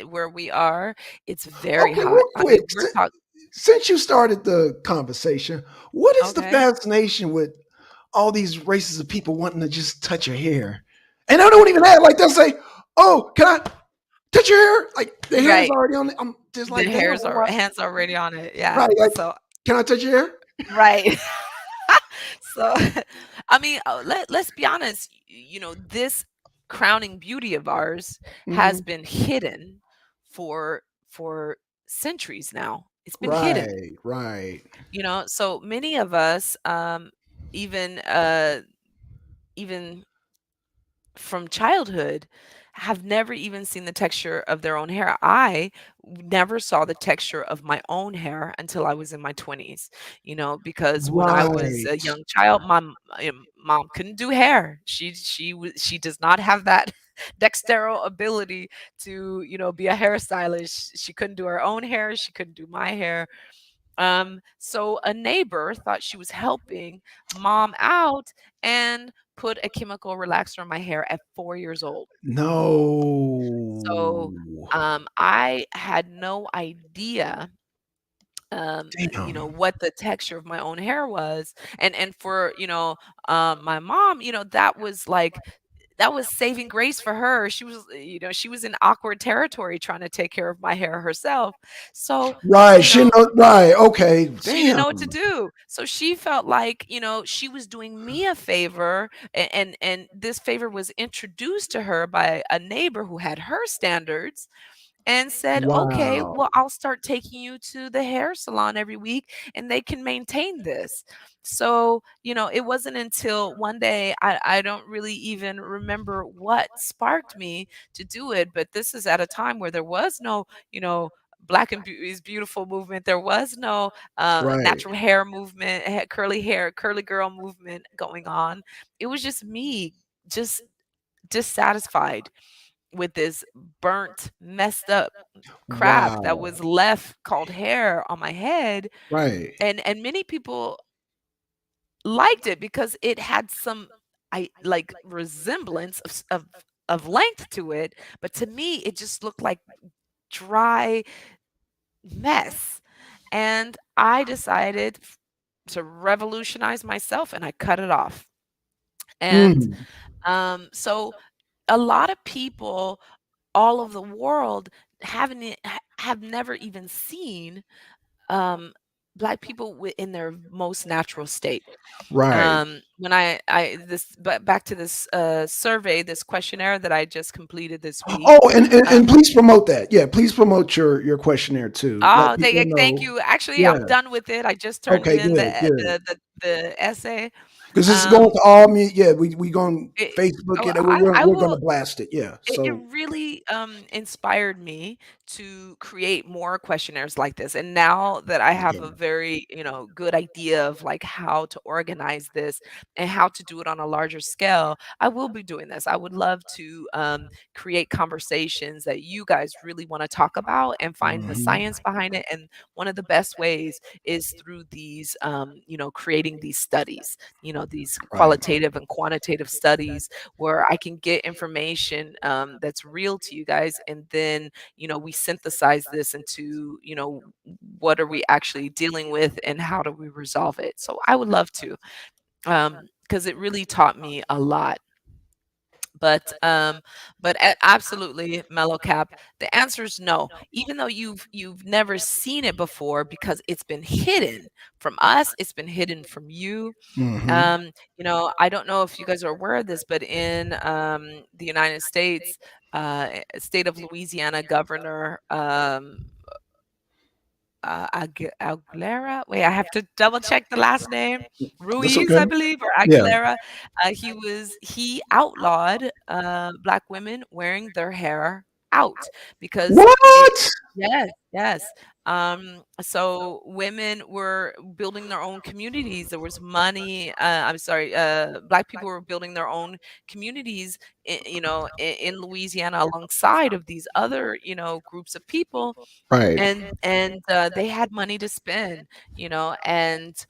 where we are, it's very Okay, real hot. I mean, quick. we're talking. Since you started the conversation, what is the Okay, fascination with all these races of people wanting to just touch your hair? And I don't even have like they'll say, "Oh, can I touch your hair?" Like the hair's right. already on it. I'm just The like, "Damn, hairs are what?" hands already on it. Yeah. Right? Like, So can I touch your hair? right. So I mean, let's be honest. This crowning beauty of ours has Hmm. been hidden for centuries now. It's been hidden. Right, right. So many of us, even even from childhood, have never even seen the texture of their own hair. I never saw the texture of my own hair until I was in my 20s, because when I was a Right. young child, mom couldn't do hair. She does not have that dexterous ability to, be a hairstylist. She couldn't do her own hair, she couldn't do my hair. So a neighbor thought she was helping mom out and put a chemical relaxer in my hair at 4 years old. So No. I had no idea Damn. what the texture of my own hair was. And for, my mom, that was saving grace for her. She was, she was in awkward territory trying to take care of my hair herself. So, Right. you She know, know. Right. Okay. she didn't Damn. know what to do. So she felt like, she was doing me a favor, and this favor was introduced to her by a neighbor who had her standards and said, "Okay, Wow. well, I'll start taking you to the hair salon every week and they can maintain this." So, it wasn't until one day, I don't really even remember what sparked me to do it, but this is at a time where there was no, Black and is beautiful movement. There was no Right. natural hair movement, curly hair, curly girl movement going on. It was just me, just dissatisfied with this burnt, messed up crap that Wow. was left called hair on my head. Right. And many people liked it because it had some I like resemblance of length to it, but to me it just looked like dry mess. And I decided to revolutionize myself and I cut it off. And Mm. so a lot of people all over the world have never even seen um, Black people in their most natural state. Right. When but back to this survey, this questionnaire that I just completed this week. Oh, and Um, please promote that. Yeah, please promote your questionnaire too. Let oh, people thank know. you. Actually, Yeah. I'm done with it. I just turned Okay. in Good. Good. the essay. Because this is going Um, to all me. Yeah, we going it, to Facebook oh, it, and we're I we're going will. to blast it. Yeah. It So really inspired me to create more questionnaires like this. And now that I have a yeah. very, good idea of like how to organize this and how to do it on a larger scale, I will be doing this. I would love to create conversations that you guys really want to talk about and find the Hmm. science behind it. And one of the best ways is through these, creating these studies, these Right. qualitative and quantitative studies where I can get information that's real to you guys. And then, we synthesize this into, what are we actually dealing with and how do we resolve it? So I would love to, because it really taught me a lot. But absolutely, mellow cap, the answer is no. Even though you've never seen it before, because it's been hidden from us, it's been hidden from you. Hmm. I don't know if you guys are aware of this, but in the United States, state of Louisiana governor Aguilera. Wait, I have to double check the last name. That's Ruiz, okay. I believe, or Yeah. Aguilera. He outlawed Black women wearing their hair out because it. What? Yes, yes. So women were building their own communities. There was money. I'm sorry. Black people were building their own communities, in Louisiana alongside of these other, groups of people, Right. and they had money to spend, and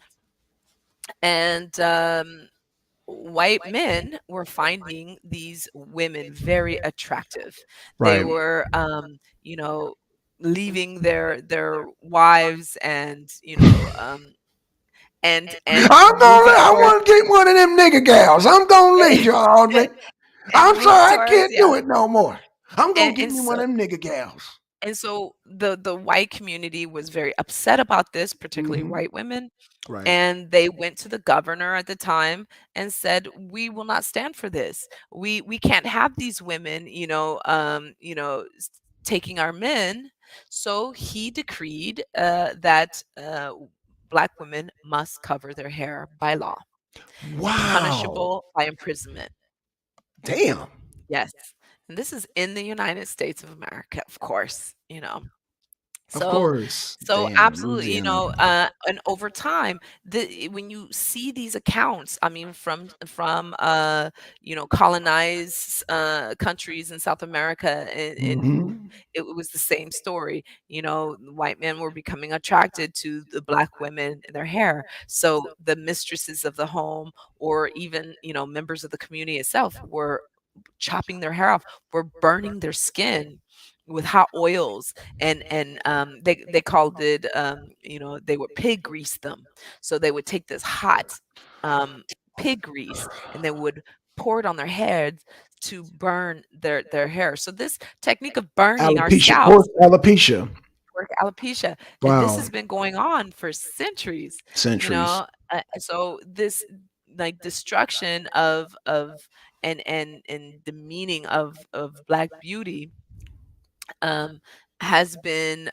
white men were finding these women very attractive. They Right. were, leaving their wives and and I'm gonna. moving I towards want to get one of them nigga gals. I'm gonna leave you all day. and I'm move sorry, I towards, can't yeah. do it no more. I'm gonna and, get and me one so of them nigga gals. and so the white community was very upset about this, particularly Hmm. white women. Right. And they went to the governor at the time and said, "We will not stand for this. We can't have these women, taking our men." So he decreed that Black women must cover their hair by law, Wow. punishable by imprisonment. Damn. Yes, and this is in the United States of America, of course. Of So course. so Damn, absolutely, Louisiana. and over time, when you see these accounts, I mean, colonized countries in South America, and Hmm. it was the same story. The white men were becoming attracted to the black women and their hair. So the mistresses of the home, or even members of the community itself, were chopping their hair off, were burning their skin with hot oils, and they called it, they would pig grease them. So they would take this hot um, pig grease, and they would pour it on their heads to burn their hair. So this technique of burning our Alopecia, scalps pork alopecia. work alopecia, and this Wow. has been going on for centuries. Centuries. So this, like, destruction of and demeaning of black beauty, um, has been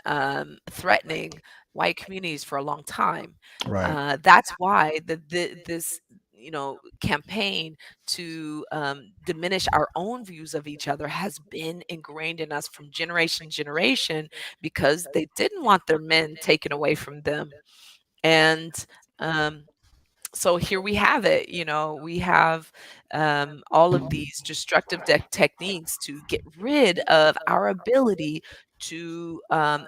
threatening white communities for a long time. Right. That's why this campaign to diminish our own views of each other has been ingrained in us from generation to generation, because they didn't want their men taken away from them. And um, so here we have it. We have all of these destructive techniques to get rid of our ability to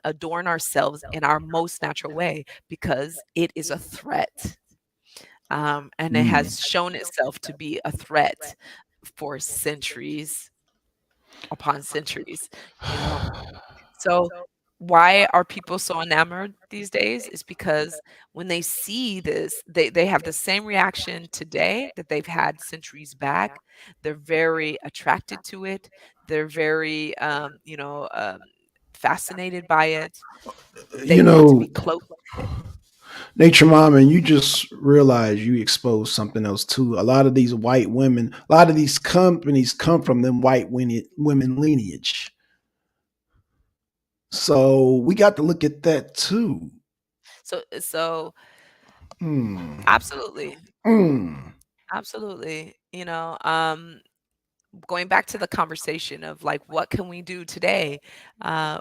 adorn ourselves in our most natural way, because it is a threat. And it Mm. has shown itself to be a threat for centuries upon centuries. you know so, why are people so enamored these days? Is because when they see this, they have the same reaction today that they've had centuries back. They're very attracted to it. They're very, fascinated by it. They You want to be know, close to it. Nature Mom, and you just realize you exposed something else too. A lot of these white women, a lot of these companies come from them white women lineage. So we got to look at that too. So Mm. absolutely, Mm. absolutely. Going back to the conversation of, like, what can we do today?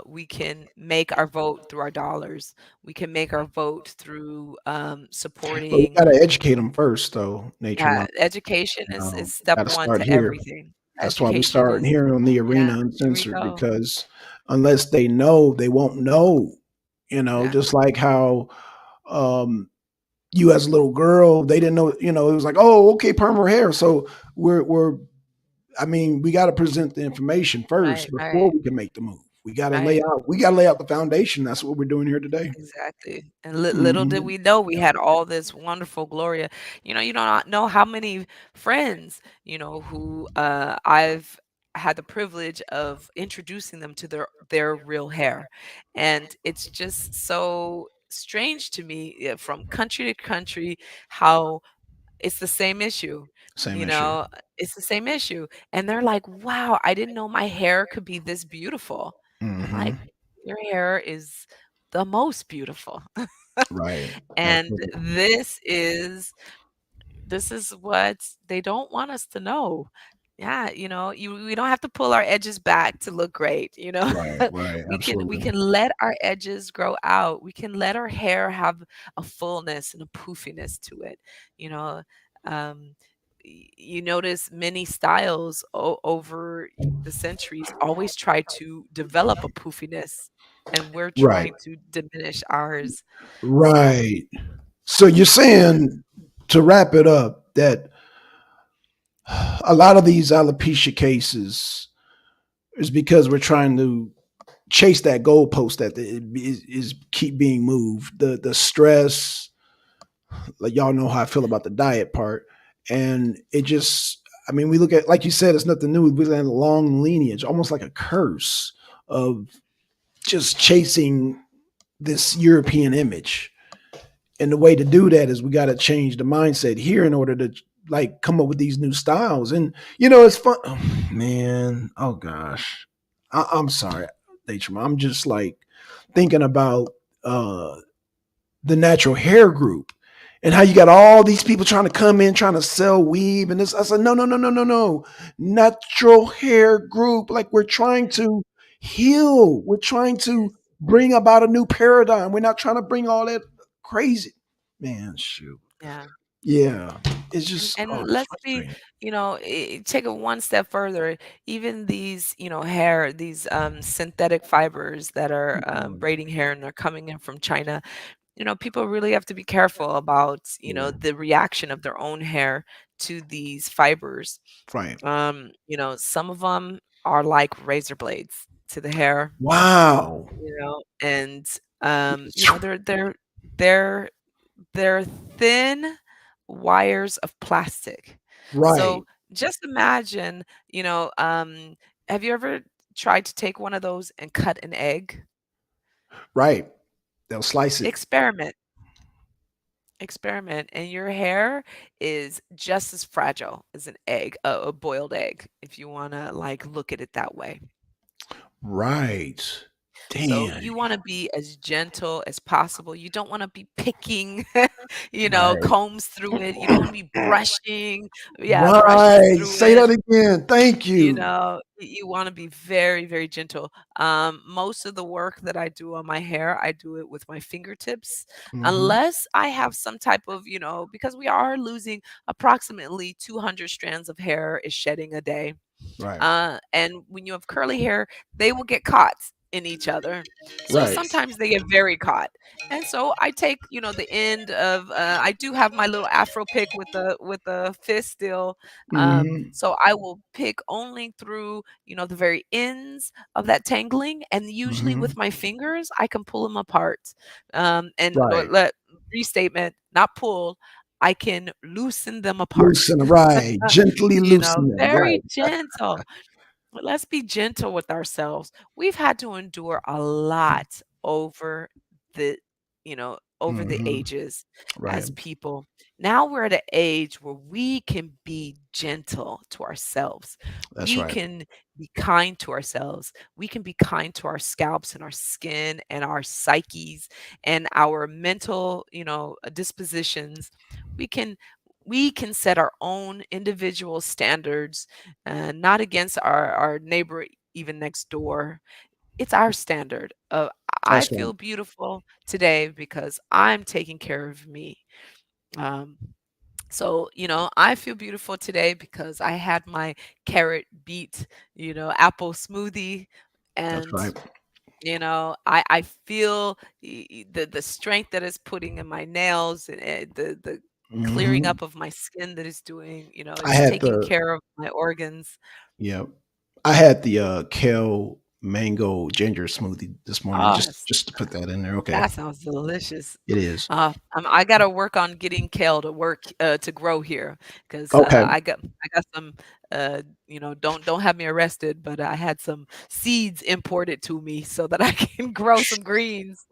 We can make our vote through our dollars. We can make our vote through But we supporting. got to educate them first, though, Nature Yeah, Mom. education is step Got to one start to here. everything. That's why we Education start is, here on the yeah. arena Here we uncensored, go. because unless they know, they won't know. Yeah. Just like how um, you as a little girl, they didn't know. It was like, oh, okay, perm her hair. So we're. I mean, we got to present the information first Right. before Right. we can make the move. We got to lay Right. out. We got to lay out the foundation. That's what we're doing here today. Exactly. And little did Hmm. we know we had all this wonderful Gloria. You don't know how many friends, who I've had the privilege of introducing them to their real hair. And it's just so strange to me, from country to country, how it's the same issue. Same You issue. know, it's the same issue. And they're like, "Wow, I didn't know my hair could be this beautiful." I'm like, Hmm. "Your hair is the most beautiful." Right. And Absolutely. this is what they don't want us to know. Yeah, we don't have to pull our edges back to look great, you know? Right. Right. We can Absolutely. let our edges grow out. We can let our hair have a fullness and a poofiness to it, you know? Um, you notice many styles over the centuries always try to develop a poofiness, and we're Right. trying to diminish ours. So, Right. So you're saying, to wrap it up, that a lot of these alopecia cases is because we're trying to chase that goalpost that is keep being moved. The stress, like, y'all know how I feel about the diet part, and it just. I mean, we look at, like you said, it's nothing new. We look at a long lineage, almost like a curse of just chasing this European image. And the way to do that is we got to change the mindset here in order to, like, come up with these new styles. And it's fun. Oh, man, oh gosh, I'm sorry, Nature. I'm just like thinking about uh, the natural hair group and how you got all these people trying to come in trying to sell weave and this. I said, no, no, no, no, no, no, natural hair group. Like, we're trying to heal. We're trying to yes. bring about a new paradigm. We're not trying to bring all that crazy. Man, shoot. Yeah. Yeah. It's just And it's let's be, frustrating. take it one step further. Even these, hair, these synthetic fibers that are Mm, braiding hair and they're coming in from China, people really have to be careful about, yeah. the reaction of their own hair to these fibers. Right. Some of them are like razor blades to the hair, Wow. and they're they're thin wires of plastic. So Right. just imagine, have you ever tried to take one of those and cut an egg? Right. They'll slice it. Experiment, and your hair is just as fragile as an egg, a boiled egg, if you want to like look at it that way. Right. So Damn. you want to be as gentle as possible. You don't want to be picking, Right. combs through it. You don't want to be brushing, yeah, brushing Right. through Say it. that again. Thank you. You want to be very, very gentle. Most of the work that I do on my hair, I do it with my fingertips, Hmm. unless I have some type of, because we are losing approximately 200 strands of hair is shedding a day. Right. And when you have curly hair, they will get caught in each other. So Right. sometimes they get very caught. And so I take, the end of I do have my little afro pick with the fist still. Hmm. So I will pick only through, the very ends of that tangling, and usually Hmm. with my fingers I can pull them apart. And Right. let restatement, not pull. I can loosen them apart. Loosen. Right. Gently loosen them. Very Right. gentle. But let's be gentle with ourselves. We've had to endure a lot the, over the Hmm. ages Right. as people. Now we're at an age where we can be gentle to ourselves. That's We right. can be kind to ourselves. We can be kind to our scalps and our skin and our psyches and our mental, dispositions. We can we can set our own individual standards, not against our neighbor even next door. It's our standard of I That's right. feel beautiful today because I'm taking care of me. Um, so, I feel beautiful today because I had my carrot beet, apple smoothie, That's and right. I feel the strength that it's putting in my nails, and the clearing Hmm. up of my skin that is doing, I it's had taking the care of my organs. Yeah. I had the kale mango ginger smoothie this morning. Oh, Just to put that in there. Okay. that sounds delicious. It is. I gotta work on getting kale to grow here, 'cause, Okay. I got some, don't have me arrested, but I had some seeds imported to me so that I can grow some greens.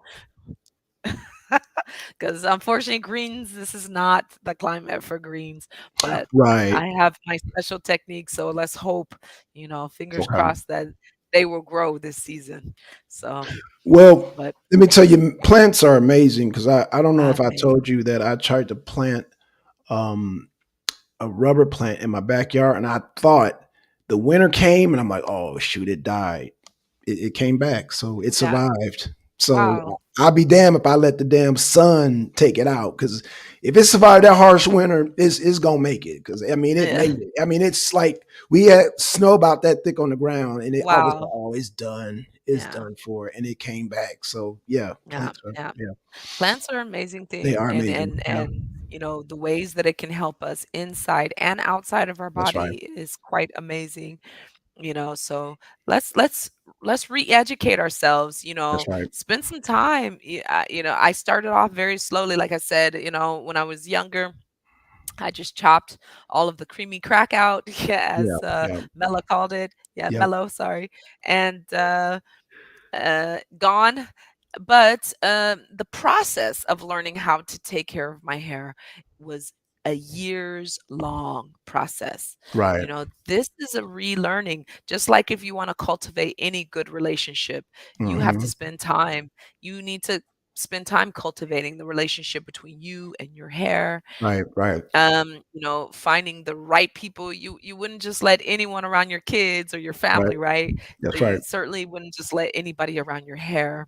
'Cause unfortunately, greens, this is not the climate for greens, but Right. I have my special technique, so let's hope, fingers Okay. crossed that they will grow this season. So, Well, but let me tell you, plants are amazing because I don't know if I amazing. told you that I tried to plant um a rubber plant in my backyard, and I thought the winter came, and I'm like, oh shoot, it died. It came back, so it Yeah. survived. So Wow. I'll be damned if I let the damn sun take it out. Because if it survived that harsh winter, it's gonna make it. Because I mean, it Yeah. made it. I mean, it's like we had snow about that thick on the ground, and I was like, Wow. oh, it's done. It's Yeah. done for it, and it came back. So yeah, Yeah. plants are Yeah. yeah, Plants are an amazing they thing, are and amazing. and Yeah, and the ways that it can help us inside and outside of our that's right. body is quite amazing. So let's re-educate ourselves, That's right. spend some time. I started off very slowly, like I said, when I was younger. I just chopped all of the creamy crack out, yeah, Yeah, as yeah, Mella called it. Yeah, yep. mellow, sorry. And gone. But the process of learning how to take care of my hair was a years long process. Right. This is a relearning. Just like if you want to cultivate any good relationship, you have to Hmm. spend time. You need to spend time cultivating the relationship between you and your hair. Right. Right. Finding the right people. You wouldn't just let anyone around your kids or your Right. family, right? So That's right. you certainly wouldn't just let anybody around your hair.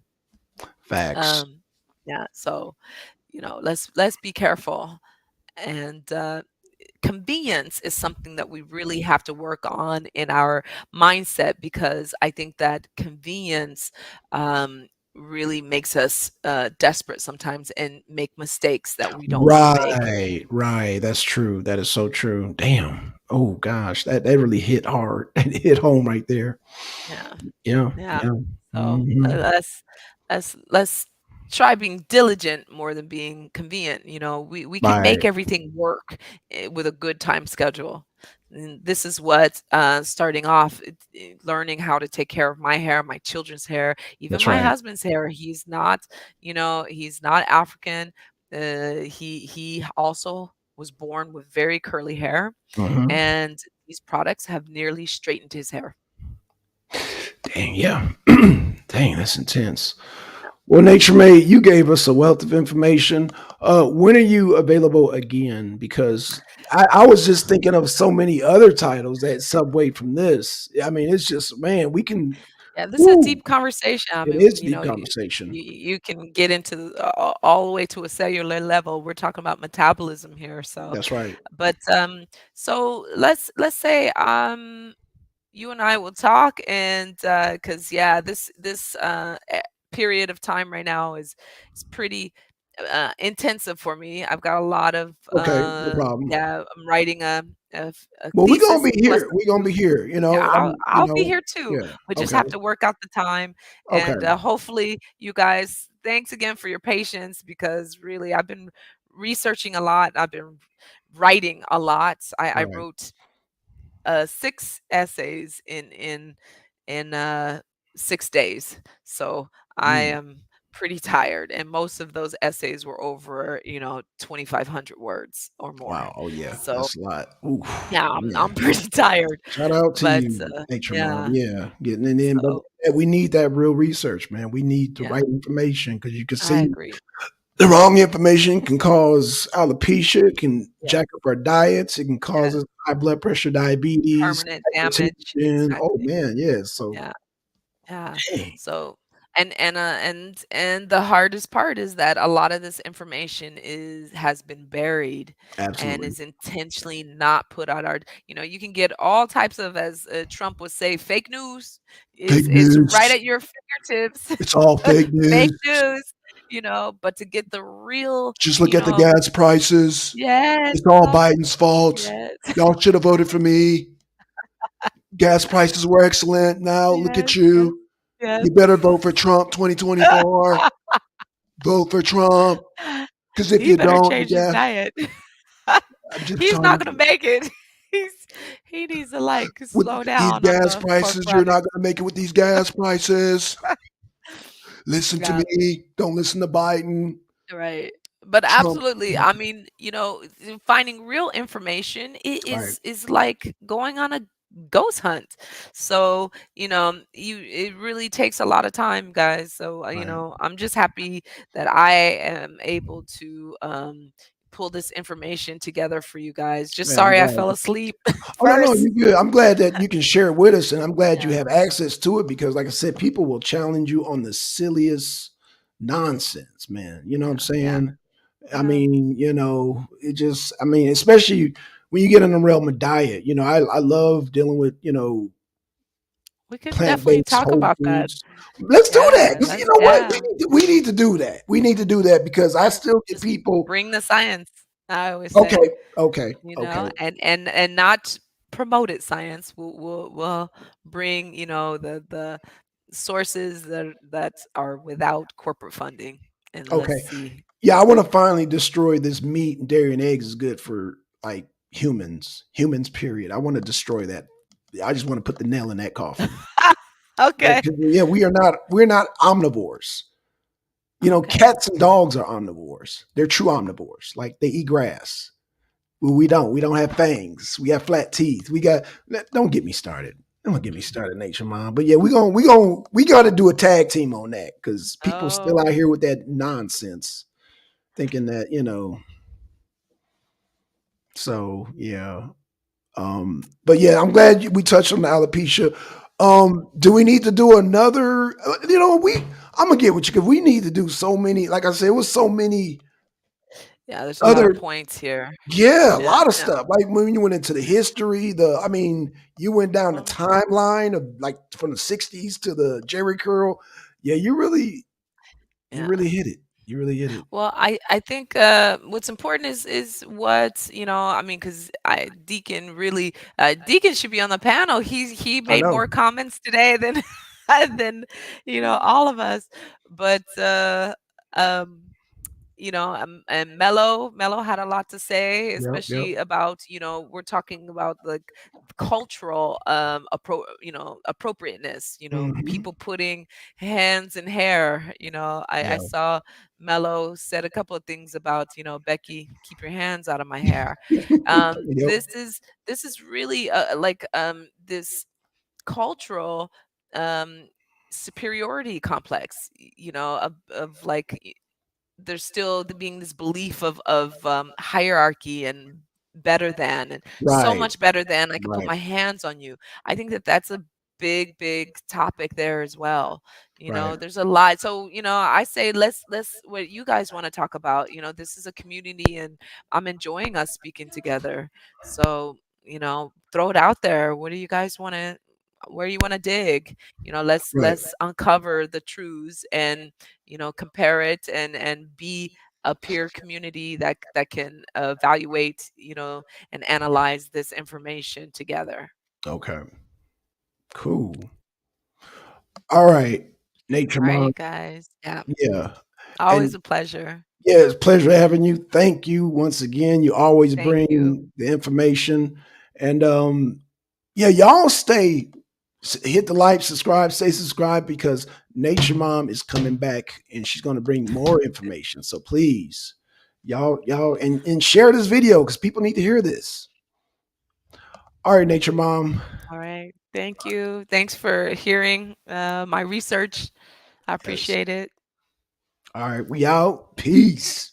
Facts. Um, yeah, so let's be careful. And convenience is something that we really have to work on in our mindset, because I think that convenience really makes us desperate sometimes and make mistakes that we don't want to make. Right, right. That's true. That is so true. Damn. Oh gosh, that really hit hard. It hit home right there. Yeah. Yeah, Yeah. yeah. So Hmm. let's try being diligent more than being convenient. We can make Right. everything work with a good time schedule. And this is what starting off learning how to take care of my hair, my children's hair, even That's my right. husband's hair. He's not African. He also was born with very curly hair, Hmm. and these products have nearly straightened his hair. Dang, yeah. Dang, that's intense. Well, Nature Mate, you gave us a wealth of information. When are you available again? Because I was just thinking of so many other titles that subway from this. I mean, it's just, man, we can, Yeah, this is a woo, deep conversation. I it mean, is deep conversation. you can get into all the way to a cellular level. We're talking about metabolism here, so That's right. but so let's say you and I will talk, and because yeah, this period of time right now is pretty intensive for me. I've got a lot of Okay, no problem. yeah, I'm writing a Well, we're gonna thesis be plus here. a We're gonna be proof. here. Yeah, I'll be here too. Yeah. We just Okay. have to work out the time, and Okay. hopefully, you guys. Thanks again for your patience, because really, I've been researching a lot. I've been writing a lot. I Right. wrote 6 essays in 6 days, so I Mm. am pretty tired, and most of those essays were over 2,500 words or more. Wow. Oh yeah, So that's a lot. Ooh, yeah, man. I'm pretty tired, Shout out to but you, Nature Mom. yeah. Yeah, getting it in. But So yeah, we need that real research, man. We need the yeah, right information because you can I see agree. the wrong information can cause alopecia, it can Yeah, jack up our diets, it can cause yeah, us high blood pressure, diabetes, permanent damage, hypertension. Oh exactly. man, yeah. So Yeah. Yeah. dang, So and the hardest part is that a lot of this information is has been buried and absolutely is intentionally not put out our you can get all types of, as Trump would say, fake news. fake It's right news. at your fingertips. It's all fake Fake news. news, but to get the real, Just look you at the know gas prices. yes, It's all Biden's fault. yes, Y'all should have voted for me. Gas prices were excellent. Now look yes, at yes, you. yes. You better vote for Trump 2024. Vote for Trump. Because if He you better don't, the change his gas, diet. I'm just He's telling not gonna you, make it. He's he needs to, like, with slow these down on gas the pork prices, you're not products. going to make it with these gas prices. Listen to Yeah, me. Don't listen to Biden. right. But Trump. absolutely, I mean, finding real information Right. is like going on a ghost hunt. So, it really takes a lot of time, guys. So, Right. I'm just happy that I am able to pull this information together for you guys. Just Man, I'm sorry I glad. fell asleep Oh no, no, first. you're good. I'm glad that you can share it with us, and I'm glad you Yeah. have access to it because, like I said, people will challenge you on the silliest nonsense, man. You know what I'm Yeah, yeah, saying? I yeah. mean, it just, I mean, especially when you get in the realm of diet. I love dealing with We can plant definitely based talk whole about that. foods. Let's do that Yeah, because you let's know what yeah. we need to do that. We need to do that because I Yeah, still get just people. bring the science, I always say, Okay, okay, okay. and not promoted science. We'll bring, the sources that are without corporate funding, and let's Okay. see. Yeah, I want to finally destroy this meat and dairy and eggs is good for like humans. Humans, period. I want to destroy that. I just want to put the nail in that coffin. Right? Okay. 'Cause, yeah, we're not omnivores. Okay. Cats and dogs are omnivores. They're true omnivores. Like they eat grass. Well, we don't. We don't have fangs. We have flat teeth. Don't get me started. Don't get me started, Nature Mom. But yeah, we got to do a tag team on that because people still out Oh, here with that nonsense thinking that so yeah. But yeah, I'm glad we touched on the alopecia. Do we need to do another? We I'm gonna get with you because we need to do so many. Like I said, it was so many Yeah, there's a lot of other. points here. Yeah, a Yeah, lot of yeah. stuff. Like when you went into the history, I mean, you went down the Um, timeline of like from the '60s to the Jerry curl. Yeah, you yeah. really hit it. You really hit it. Well, I think what's important is what I mean, because I Deacon really Deacon should be on the panel. He I made know. more comments today than than all of us. But um, and Mello had a lot to say, Yep. Yep. especially about we're talking about like cultural appropriateness, Hmm. people putting hands in hair. I Yeah. saw Mello said a couple of things about Becky, keep your hands out of my hair. Yep. This is really like this cultural um superiority complex, of like there's still being this belief of hierarchy and better than, and so Right. much better than I could put Right. my hands on you. I think that that's a big topic there as well. Right. There's a lot. So I say let's what you guys want to talk about. This is a community, and I'm enjoying us speaking together. So throw it out there. What do you guys want to? Where you want to dig? Right. Let's uncover the truths and compare it and be a peer community that can evaluate and analyze this information together. Okay. Cool. All right. Nature All Mom. right, guys. Yeah, Yeah. always And a pleasure. yeah, it's a pleasure having you. Thank you once again. You always Thank you. bring the information. And yeah, y'all hit the like, subscribe, stay subscribed because Nature Mom is coming back and she's going to bring more information. So please, y'all, and share this video because people need to hear this. All right, Nature Mom. All right. Thank you. Thanks for hearing my research. I Yes. appreciate it. All right, we out. Peace.